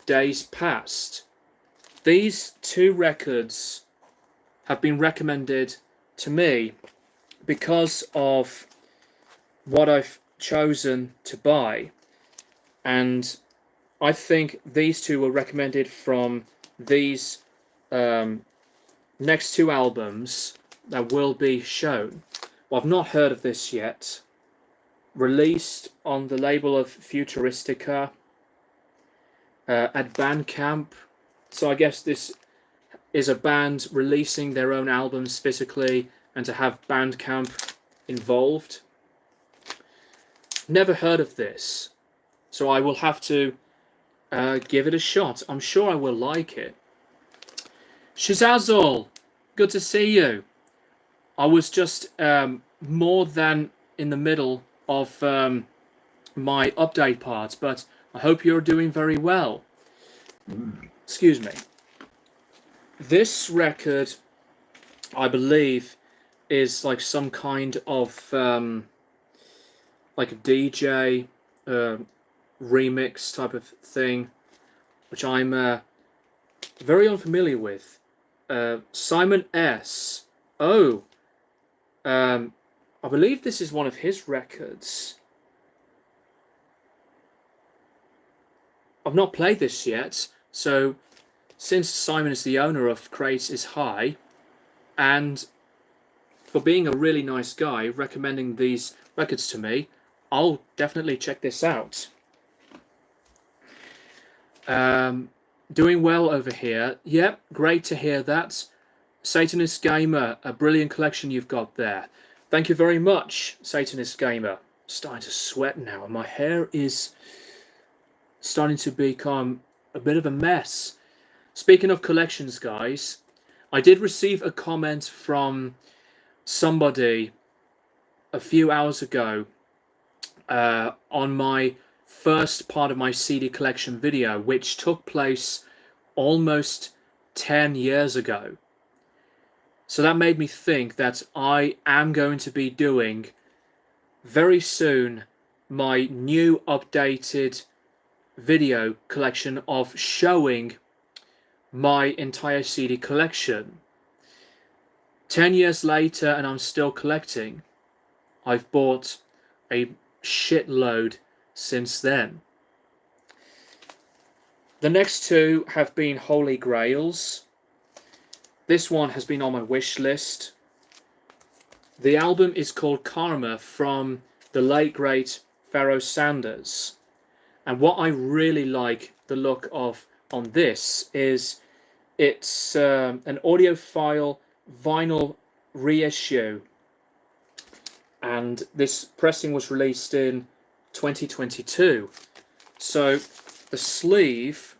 Days Past. These two records have been recommended to me because of what I've chosen to buy, and I think these two were recommended from these next two albums that will be shown. Well, I've not heard of this yet. Released on the label of Futuristica at Bandcamp. So I guess this is a band releasing their own albums physically and to have Bandcamp involved. Never heard of this, so I will have to give it a shot. I'm sure I will like it. Shazazul, good to see you. I was just more than in the middle of my update part, but I hope you're doing very well. Excuse me. This record, I believe, is like some kind of like a DJ remix type of thing, which I'm very unfamiliar with. Simon S. Oh, I believe this is one of his records. I've not played this yet, so since Simon is the owner of Crates is High, and for being a really nice guy recommending these records to me, I'll definitely check this out. Doing well over here. Yep, great to hear that. Satanist Gamer, a brilliant collection you've got there. Thank you very much, Satanist Gamer. Starting to sweat now, and my hair is starting to become a bit of a mess. Speaking of collections, guys, I did receive a comment from somebody a few hours ago on my first part of my CD collection video, which took place almost 10 years ago. So that made me think that I am going to be doing very soon my new updated video collection of showing my entire CD collection. 10 years later and I'm still collecting. I've bought a shitload since then. The next two have been Holy Grails. This one has been on my wish list. The album is called Karma from the late great Pharoah Sanders. And what I really like the look of on this is it's an audiophile vinyl reissue, and this pressing was released in 2022. So the sleeve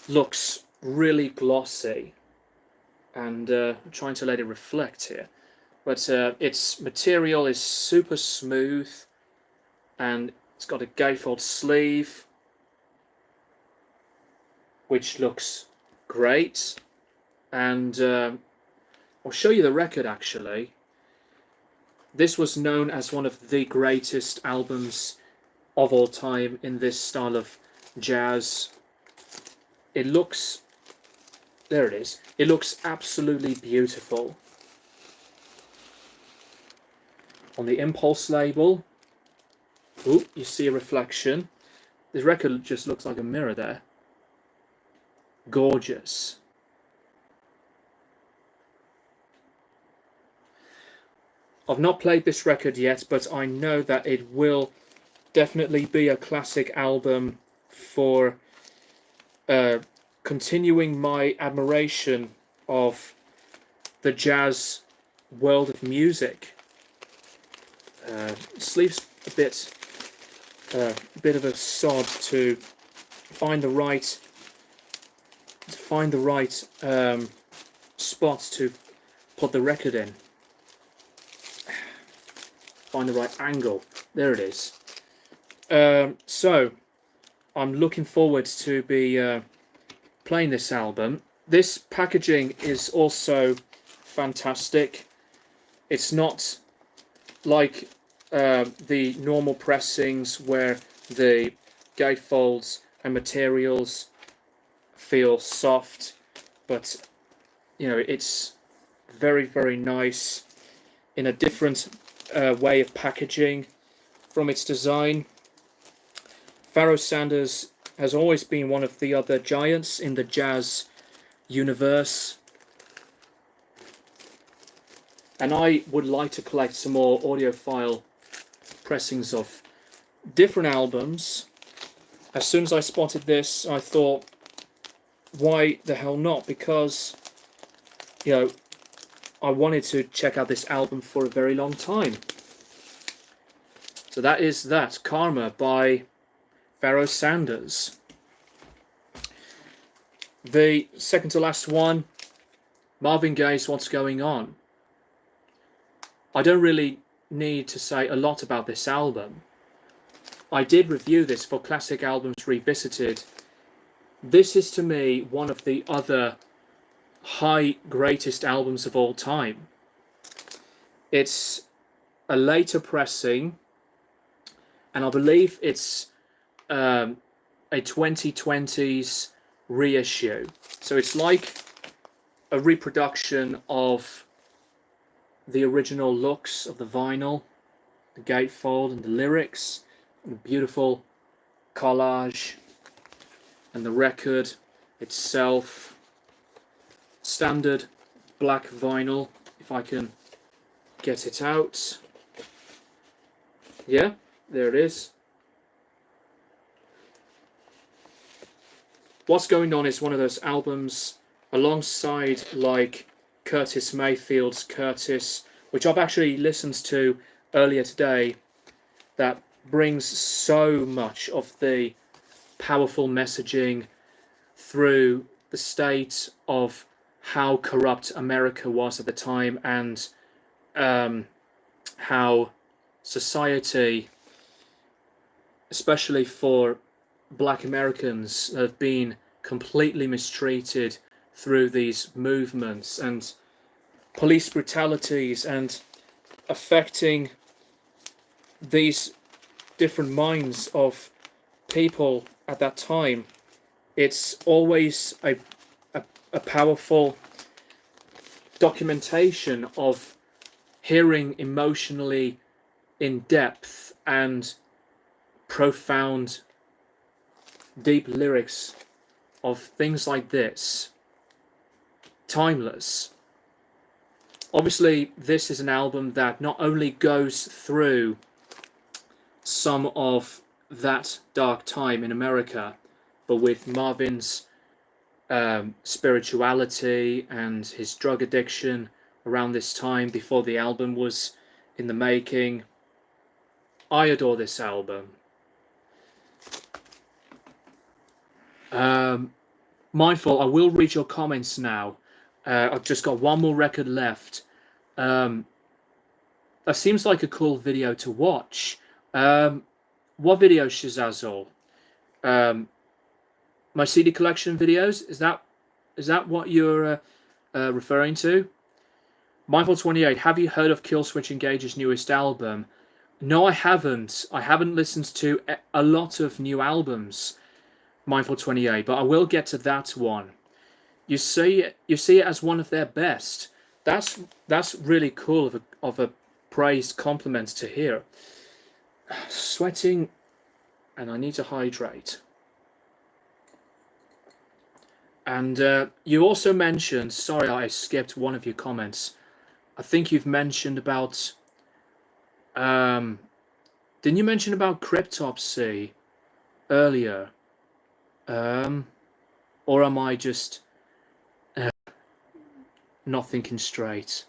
looks really glossy, and I'm trying to let it reflect here, but its material is super smooth, and it's got a gatefold sleeve which looks great. And I'll show you the record. Actually, this was known as one of the greatest albums of all time in this style of jazz. It looks, there it is, it looks absolutely beautiful. On the Impulse label, ooh, you see a reflection. This record just looks like a mirror there. Gorgeous. I've not played this record yet, but I know that it will definitely be a classic album for continuing my admiration of the jazz world of music. Sleeves a bit of a sod to find the right spot to put the record in. Find the right angle. There it is. So I'm looking forward to be playing this album. This packaging is also fantastic. It's not like the normal pressings where the gatefolds and materials feel soft, but you know, it's very, very nice in a different way of packaging from its design. Pharoah Sanders has always been one of the other giants in the jazz universe, and I would like to collect some more audiophile pressings of different albums. As soon as I spotted this, I thought, why the hell not? Because, you know, I wanted to check out this album for a very long time. So that is that, Karma by Pharoah Sanders. The second to last one, Marvin Gaye's What's Going On. I don't really need to say a lot about this album. I did review this for Classic Albums Revisited. This is to me one of the other high greatest albums of all time. It's a later pressing, and I believe it's a 2020s reissue. So it's like a reproduction of the original looks of the vinyl, the gatefold and the lyrics, and the beautiful collage, and the record itself. Standard black vinyl, if I can get it out. Yeah, there it is. What's Going On is one of those albums alongside like Curtis Mayfield's Curtis, which I've actually listened to earlier today, that brings so much of the powerful messaging through the state of how corrupt America was at the time, and how society, especially for Black Americans, have been completely mistreated through these movements and police brutalities, and affecting these different minds of people at that time. It's always a powerful documentation of hearing emotionally in depth and profound, deep lyrics of things like this. Timeless. Obviously, this is an album that not only goes through some of that dark time in America, but with Marvin's spirituality and his drug addiction around this time before the album was in the making. I adore this album. Mindful, I will read your comments now. I've just got one more record left. That seems like a cool video to watch. What video, Shazazzle? My CD collection videos? Is that what you're referring to? Mindful28, have you heard of Killswitch Engage's newest album? No, I haven't. I haven't listened to a lot of new albums, Mindful28, but I will get to that one. You see it as one of their best. That's really cool of a praised compliment to hear. Sweating, and I need to hydrate. And you also mentioned, sorry I skipped one of your comments. I think you've mentioned about, didn't you mention about Cryptopsy earlier? Or am I just not thinking straight?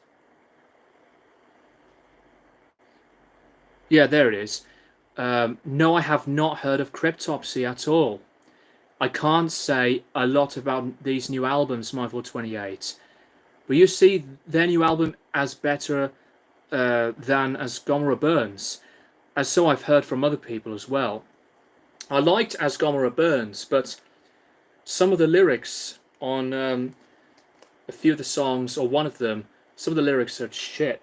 Yeah, there it is. No, I have not heard of Cryptopsy at all. I can't say a lot about these new albums, Mindful28. But you see their new album as better than As Gomorrah Burns, as so I've heard from other people as well. I liked As Gomorrah Burns, but some of the lyrics on a few of the songs, or one of them, some of the lyrics are shit.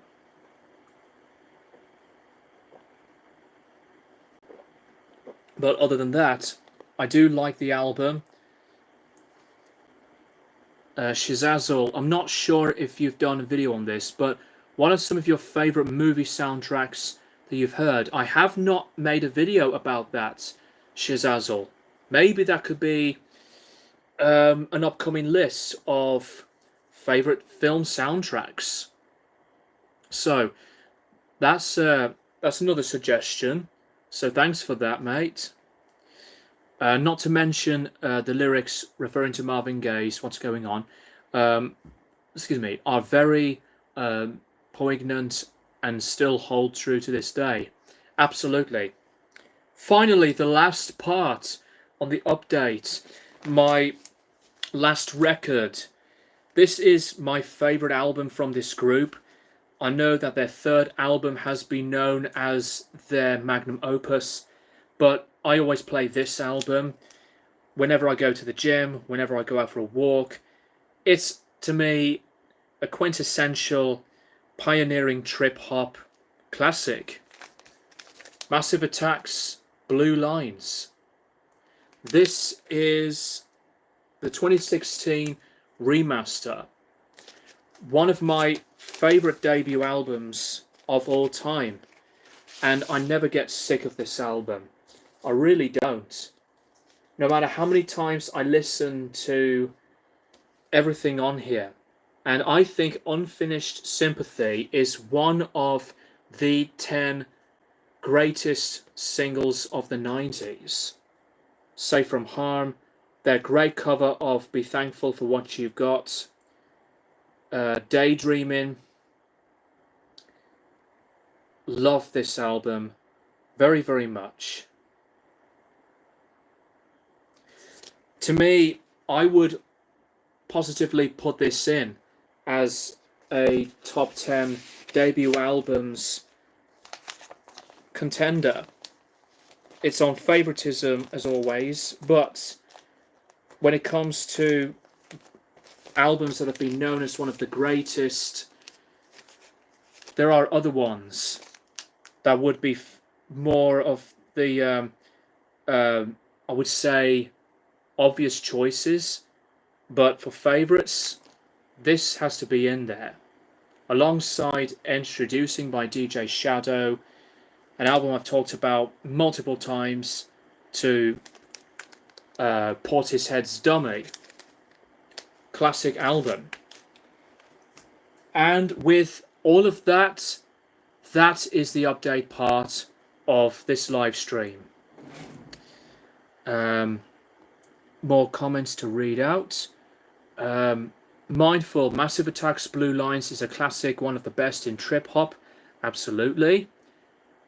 But other than that, I do like the album. Shazazzle, I'm not sure if you've done a video on this, but what are some of your favourite movie soundtracks that you've heard? I have not made a video about that, Shazazzle. Maybe that could be an upcoming list of favourite film soundtracks. So that's another suggestion. So thanks for that, mate. Not to mention the lyrics referring to Marvin Gaye's "What's Going On," excuse me, are very poignant and still hold true to this day. Absolutely. Finally, the last part on the update, my last record. This is my favourite album from this group. I know that their third album has been known as their magnum opus, but I always play this album whenever I go to the gym, whenever I go out for a walk. It's, to me, a quintessential pioneering trip-hop classic. Massive Attack's Blue Lines. This is the 2016 remaster. One of my favourite debut albums of all time. And I never get sick of this album. I really don't. No matter how many times I listen to everything on here. And I think Unfinished Sympathy is one of the 10 greatest singles of the 90s. Safe from Harm, their great cover of Be Thankful for What You've Got, Daydreaming. Love this album very, very much. To me, I would positively put this in as a top 10 debut albums contender. It's on favoritism as always, but when it comes to albums that have been known as one of the greatest, there are other ones that would be more of the, I would say, obvious choices. But for favourites, this has to be in there. Alongside Introducing by DJ Shadow, an album I've talked about multiple times, to Portishead's Dummy. Classic album. And with all of that, that is the update part of this live stream. Um, more comments to read out. Um, Mindful, Massive Attack's Blue Lines is a classic, one of the best in trip hop. Absolutely.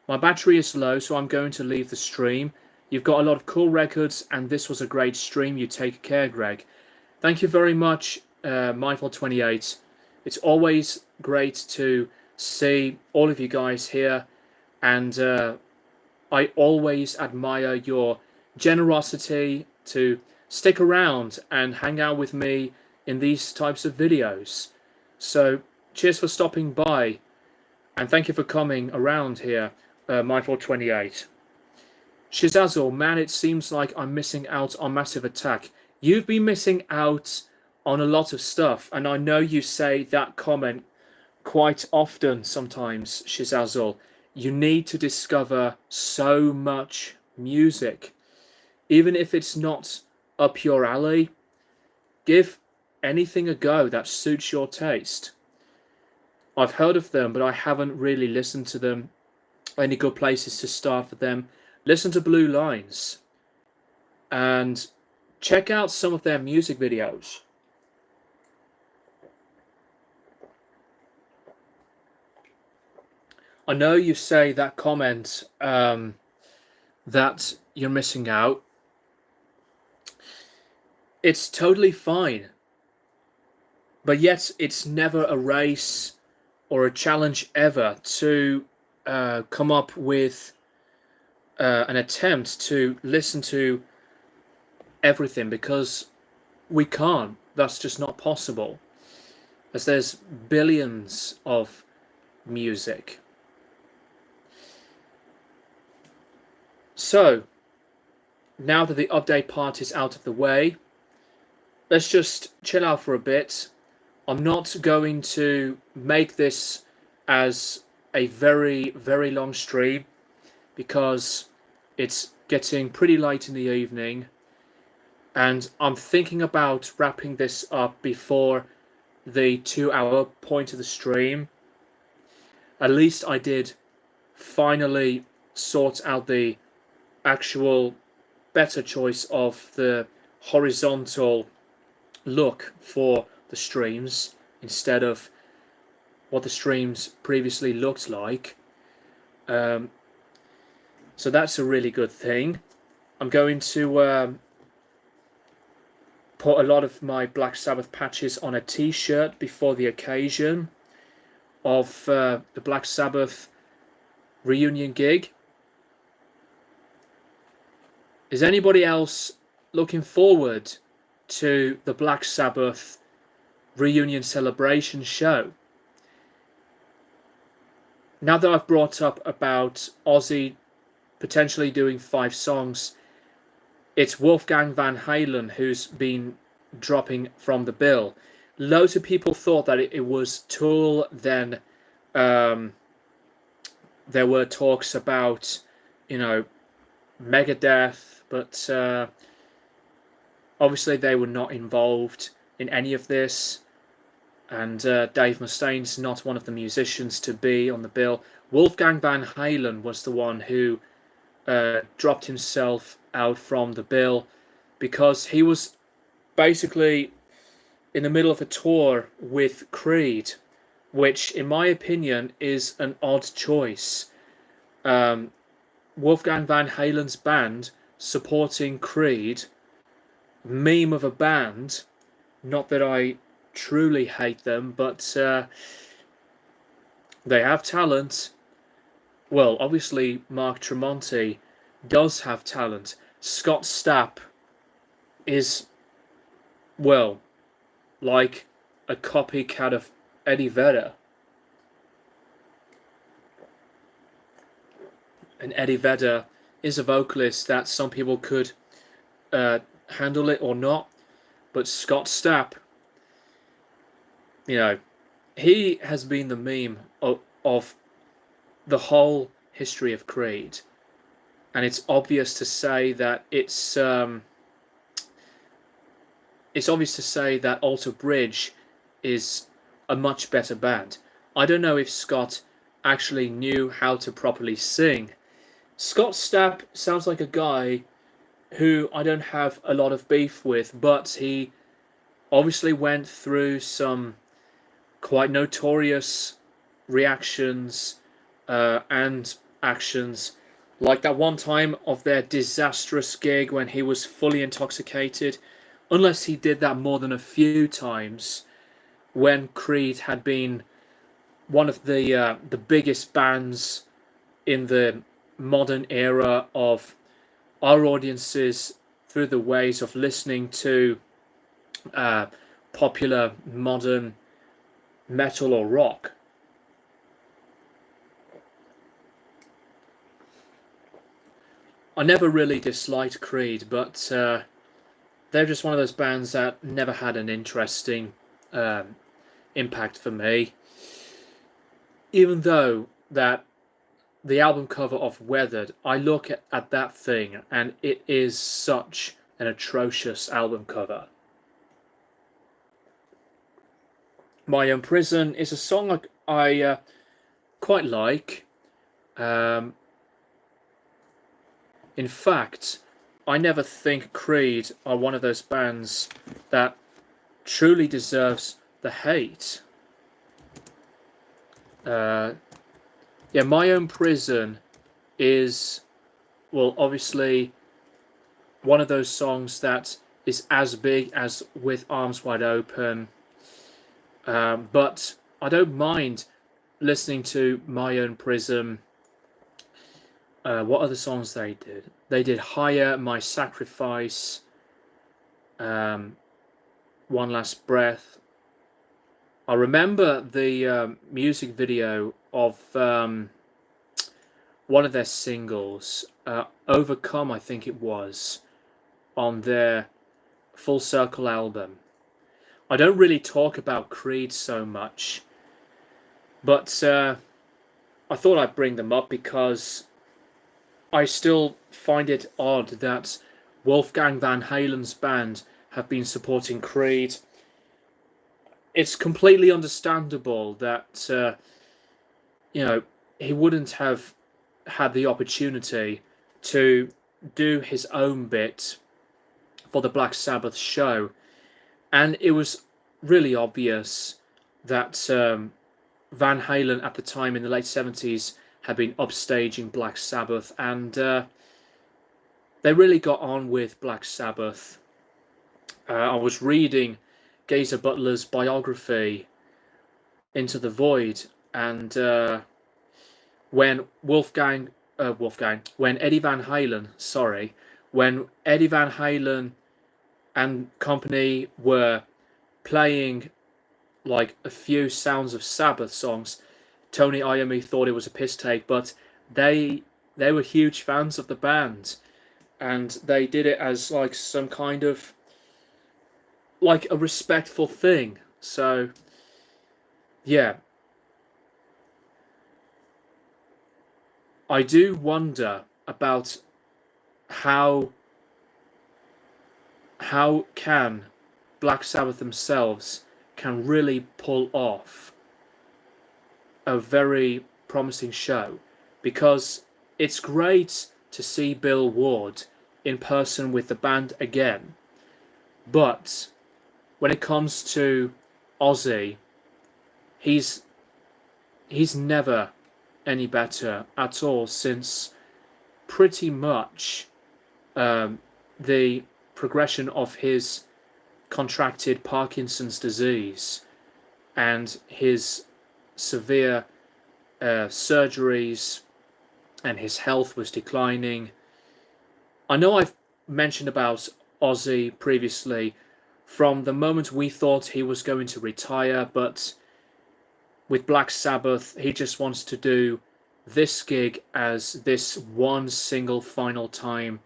My battery is low, so I'm going to leave the stream. You've got a lot of cool records, and this was a great stream. You take care, Greg. Thank you very much, Mindful28. It's always great to see all of you guys here, and I always admire your generosity to stick around and hang out with me in these types of videos. So cheers for stopping by, and thank you for coming around here, Mindful28. Shizazzle, man, it seems like I'm missing out on Massive Attack. You've been missing out on a lot of stuff, and I know you say that comment quite often sometimes, Shizazzle. You need to discover so much music. Even if it's not up your alley, give anything a go that suits your taste. I've heard of them, but I haven't really listened to them. Any good places to start for them? Listen to Blue Lines and check out some of their music videos. I know you say that comment that you're missing out. It's totally fine, but yet it's never a race or a challenge ever to come up with an attempt to listen to everything, because we can't. That's just not possible, as there's billions of music. So now that the update part is out of the way, let's just chill out for a bit. I'm not going to make this as a very, very long stream, because it's getting pretty late in the evening, and I'm thinking about wrapping this up before the 2-hour point of the stream. At least I did finally sort out the actual better choice of the horizontal look for the streams instead of what the streams previously looked like. So that's a really good thing. I'm going to put a lot of my Black Sabbath patches on a t-shirt before the occasion of the Black Sabbath reunion gig. Is anybody else looking forward to the Black Sabbath reunion celebration show? Now that I've brought up about Ozzy potentially doing 5 songs, it's Wolfgang Van Halen who's been dropping from the bill. Loads of people thought that it was Tool. Then there were talks about, Megadeth, but obviously they were not involved in any of this, and Dave Mustaine's not one of the musicians to be on the bill. Wolfgang Van Halen was the one who dropped himself out from the bill, because he was basically in the middle of a tour with Creed, which in my opinion is an odd choice. Wolfgang Van Halen's band supporting Creed, meme of a band. Not that I truly hate them, but they have talent. Well, obviously Mark Tremonti does have talent. Scott Stapp is, well, like a copycat of Eddie Vedder. And Eddie Vedder is a vocalist that some people could handle it or not. But Scott Stapp, he has been the meme of the whole history of Creed. And it's obvious to say that it's obvious to say that Alter Bridge is a much better band. I don't know if Scott actually knew how to properly sing. Scott Stapp sounds like a guy who I don't have a lot of beef with, but he obviously went through some quite notorious reactions and actions, like that one time of their disastrous gig when he was fully intoxicated. Unless he did that more than a few times, when Creed had been one of the biggest bands in the modern era of our audiences through the ways of listening to uh, popular modern metal or rock. I never really disliked Creed, but they're just one of those bands that never had an interesting um, impact for me. Even though that the album cover of Weathered, I look at that thing and it is such an atrocious album cover. My Own Prison is a song I quite like. Um, in fact, I never think Creed are one of those bands that truly deserves the hate. Uh, yeah, My Own Prison is, well, obviously one of those songs that is as big as With Arms Wide Open. But I don't mind listening to My Own Prison. What other songs they did? They did Higher, My Sacrifice, um, One Last Breath. I remember the music video of one of their singles, Overcome, I think it was, on their Full Circle album. I don't really talk about Creed so much, but I thought I'd bring them up because I still find it odd that Wolfgang Van Halen's band have been supporting Creed. It's completely understandable that he wouldn't have had the opportunity to do his own bit for the Black Sabbath show, and it was really obvious that Van Halen at the time in the late 70s had been upstaging Black Sabbath, and they really got on with Black Sabbath. I was reading Geezer Butler's biography, Into the Void, and when when Eddie Van Halen, when Eddie Van Halen and company were playing like a few Sounds of Sabbath songs, Tony Iommi thought it was a piss take, but they they were huge fans of the band, and they did it as like some kind of like a respectful thing. So yeah, I do wonder about how can Black Sabbath themselves can really pull off a very promising show, because it's great to see Bill Ward in person with the band again, but when it comes to Ozzy, he's never any better at all since pretty much the progression of his contracted Parkinson's disease and his severe surgeries, and his health was declining. I know I've mentioned about Ozzy previously from the moment we thought he was going to retire, but with Black Sabbath, he just wants to do this gig as this one single final time,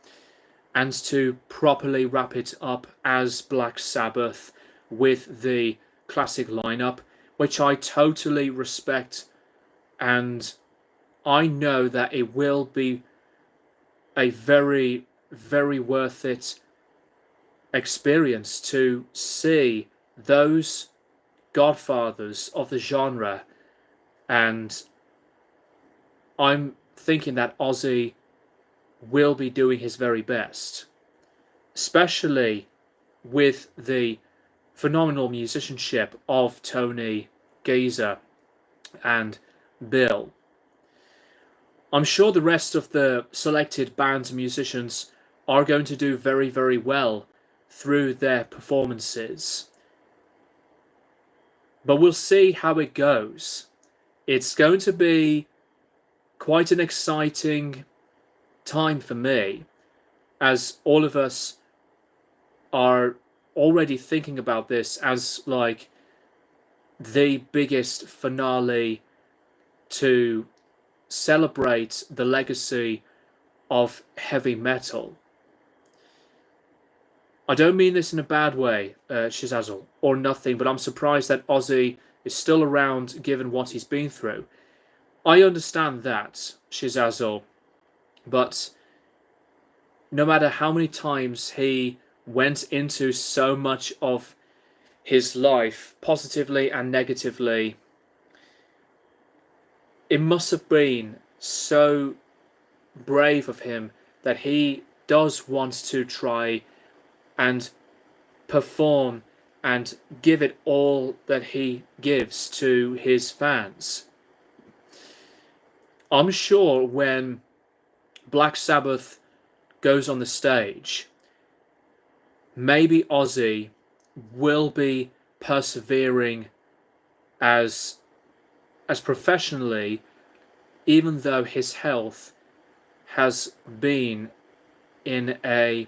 and to properly wrap it up as Black Sabbath with the classic lineup, which I totally respect, and I know that it will be a very, very worth it experience to see those godfathers of the genre, and I'm thinking that Ozzy will be doing his very best. especially with the phenomenal musicianship of Tony, Geezer, and Bill. I'm sure the rest of the selected bands and musicians are going to do very, very well through their performances. But we'll see how it goes. It's going to be quite an exciting time for me, as all of us are already thinking about this as like the biggest finale to celebrate the legacy of heavy metal. I don't mean this in a bad way, Shizazel, or nothing, but I'm surprised that Ozzy is still around given what he's been through. I understand that, Shizazel, but no matter how many times he went into so much of his life, positively and negatively, it must have been so brave of him that he does want to try and perform and give it all that he gives to his fans. I'm sure when Black Sabbath goes on the stage, maybe Ozzy will be persevering as professionally, even though his health has been in a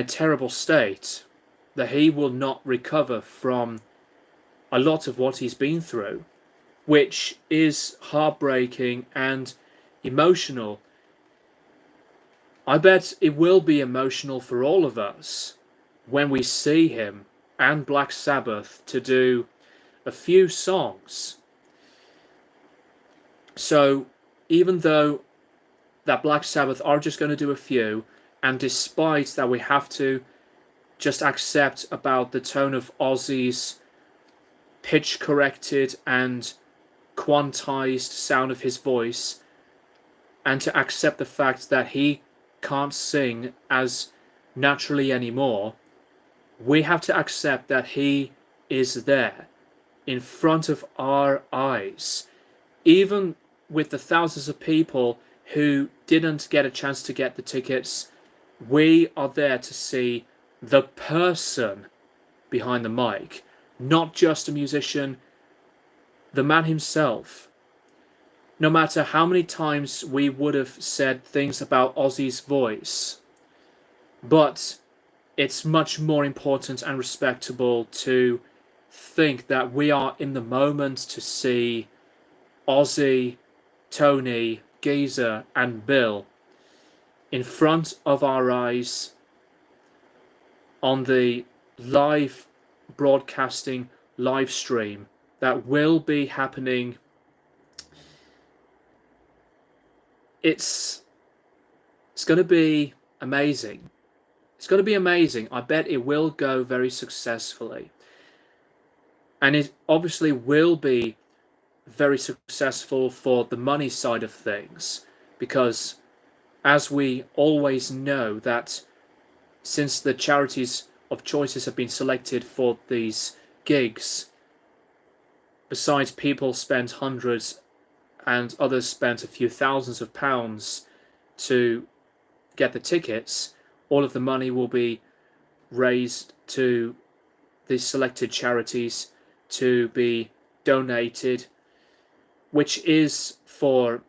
terrible state, that he will not recover from a lot of what he's been through, which is heartbreaking and emotional. I bet it will be emotional for all of us when we see him and Black Sabbath to do a few songs. So even though that Black Sabbath are just going to do a few, and despite that we have to just accept about the tone of Ozzy's pitch corrected and quantized sound of his voice, and to accept the fact that he can't sing as naturally anymore, we have to accept that he is there in front of our eyes. Even with the thousands of people who didn't get a chance to get the tickets, we are there to see the person behind the mic, not just a musician, the man himself. No matter how many times we would have said things about Ozzy's voice, but it's much more important and respectable to think that we are in the moment to see Ozzy, Tony, Geezer, and Bill in front of our eyes on the live broadcasting live stream that will be happening. It's going to be amazing. It's going to be amazing. I bet it will go very successfully. And it obviously will be very successful for the money side of things, because as we always know that since the charities of choices have been selected for these gigs, besides people spent hundreds and others spent a few thousands of pounds to get the tickets, all of the money will be raised to these selected charities to be donated, which is for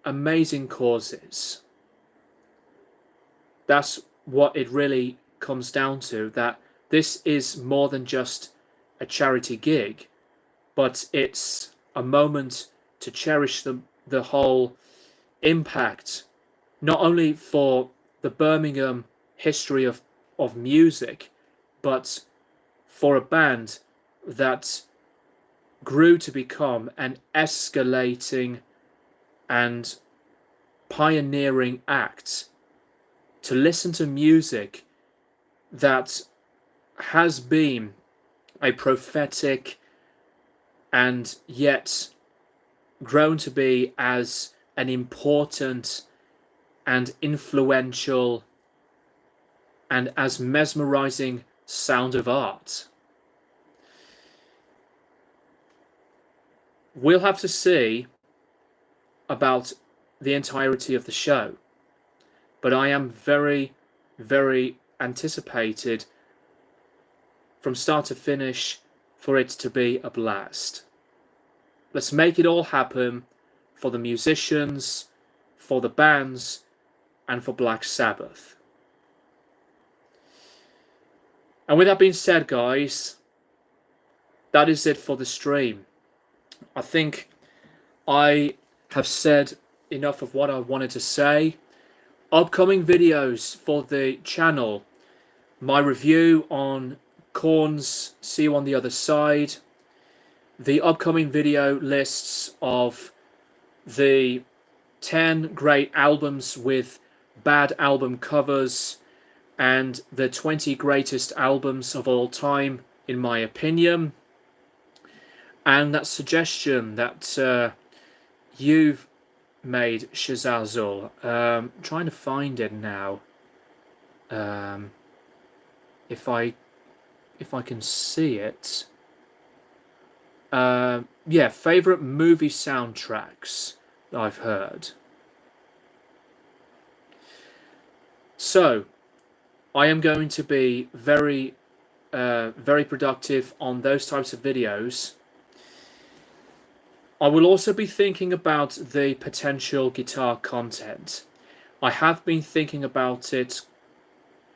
amazing causes. That's what it really comes down to, that this is more than just a charity gig, but it's a moment to cherish the whole impact, not only for the Birmingham history of music, but for a band that grew to become an escalating and pioneering act, to listen to music that has been a prophetic and yet grown to be as an important and influential and as mesmerizing sound of art. We'll have to see about the entirety of the show, but I am very, very anticipated from start to finish for it to be a blast. Let's make it all happen for the musicians, for the bands, and for Black Sabbath. And with that being said, guys, that is it for the stream. I think I have said enough of what I wanted to say. Upcoming videos for the channel: my review on Korn's See You on the Other Side, the upcoming video lists of the 10 great albums with bad album covers, and the 20 greatest albums of all time, in my opinion. And that suggestion that you've made, Shazazul, trying to find it now. If I can see it. Yeah, favorite movie soundtracks that I've heard. So I am going to be very productive on those types of videos. I will also be thinking about the potential guitar content. I have been thinking about it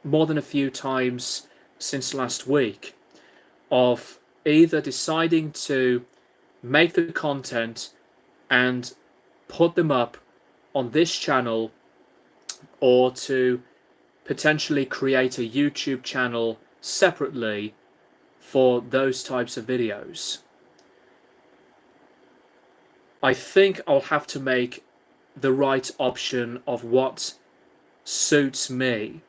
more than a few times since last week, of either deciding to make the content and put them up on this channel, or to potentially create a YouTube channel separately for those types of videos. I think I'll have to make the right option of what suits me,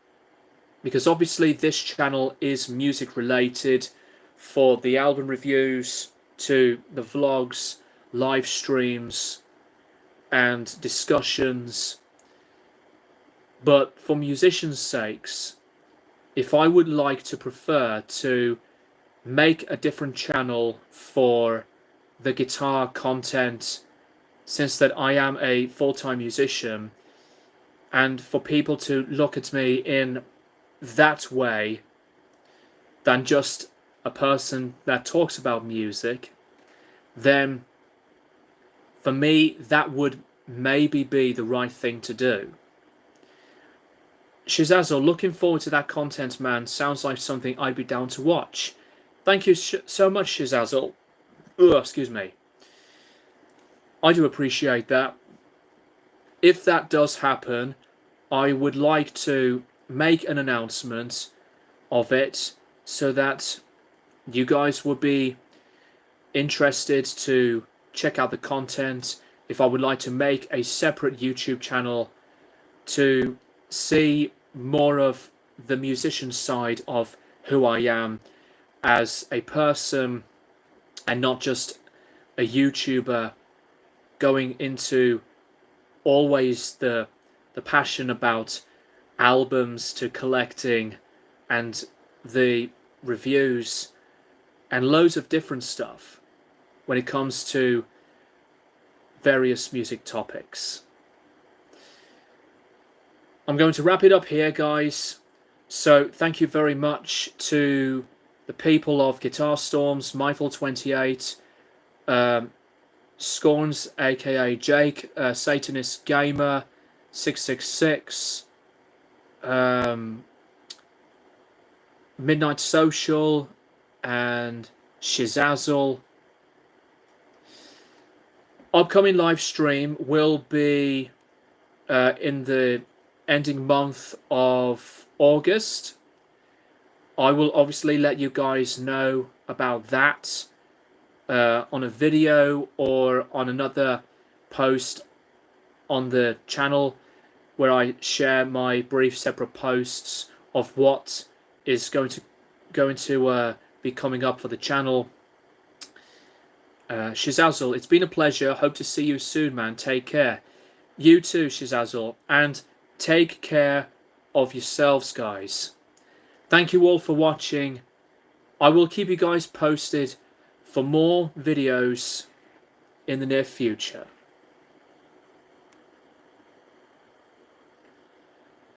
because obviously this channel is music related, for the album reviews to the vlogs, live streams and discussions. But for musicians' sakes, if I would like to prefer to make a different channel for the guitar content, since that I am a full-time musician, and for people to look at me in that way than just a person that talks about music, then for me that would maybe be the right thing to do. Shizazo, looking forward to that content, man. Sounds like something I'd be down to watch. Thank you so much, Shizazo. Excuse me. I do appreciate that. If that does happen, I would like to make an announcement of it so that you guys would be interested to check out the content. If I would like to make a separate YouTube channel to see more of the musician side of who I am as a person, and not just a YouTuber going into always the passion about albums to collecting and the reviews and loads of different stuff when it comes to various music topics. I'm going to wrap it up here, guys. So thank you very much to the people of Guitar Storms, Myful28, Scorns, aka Jake, Satanist Gamer 666, Midnight Social, and Shizazzle. Upcoming live stream will be in the ending month of August. I will obviously let you guys know about that on a video or on another post on the channel, where I share my brief separate posts of what is going to be coming up for the channel. Shizazzle, it's been a pleasure. Hope to see you soon, man. Take care. You too, Shizazzle, and take care of yourselves, guys. Thank you all for watching. I will keep you guys posted for more videos in the near future.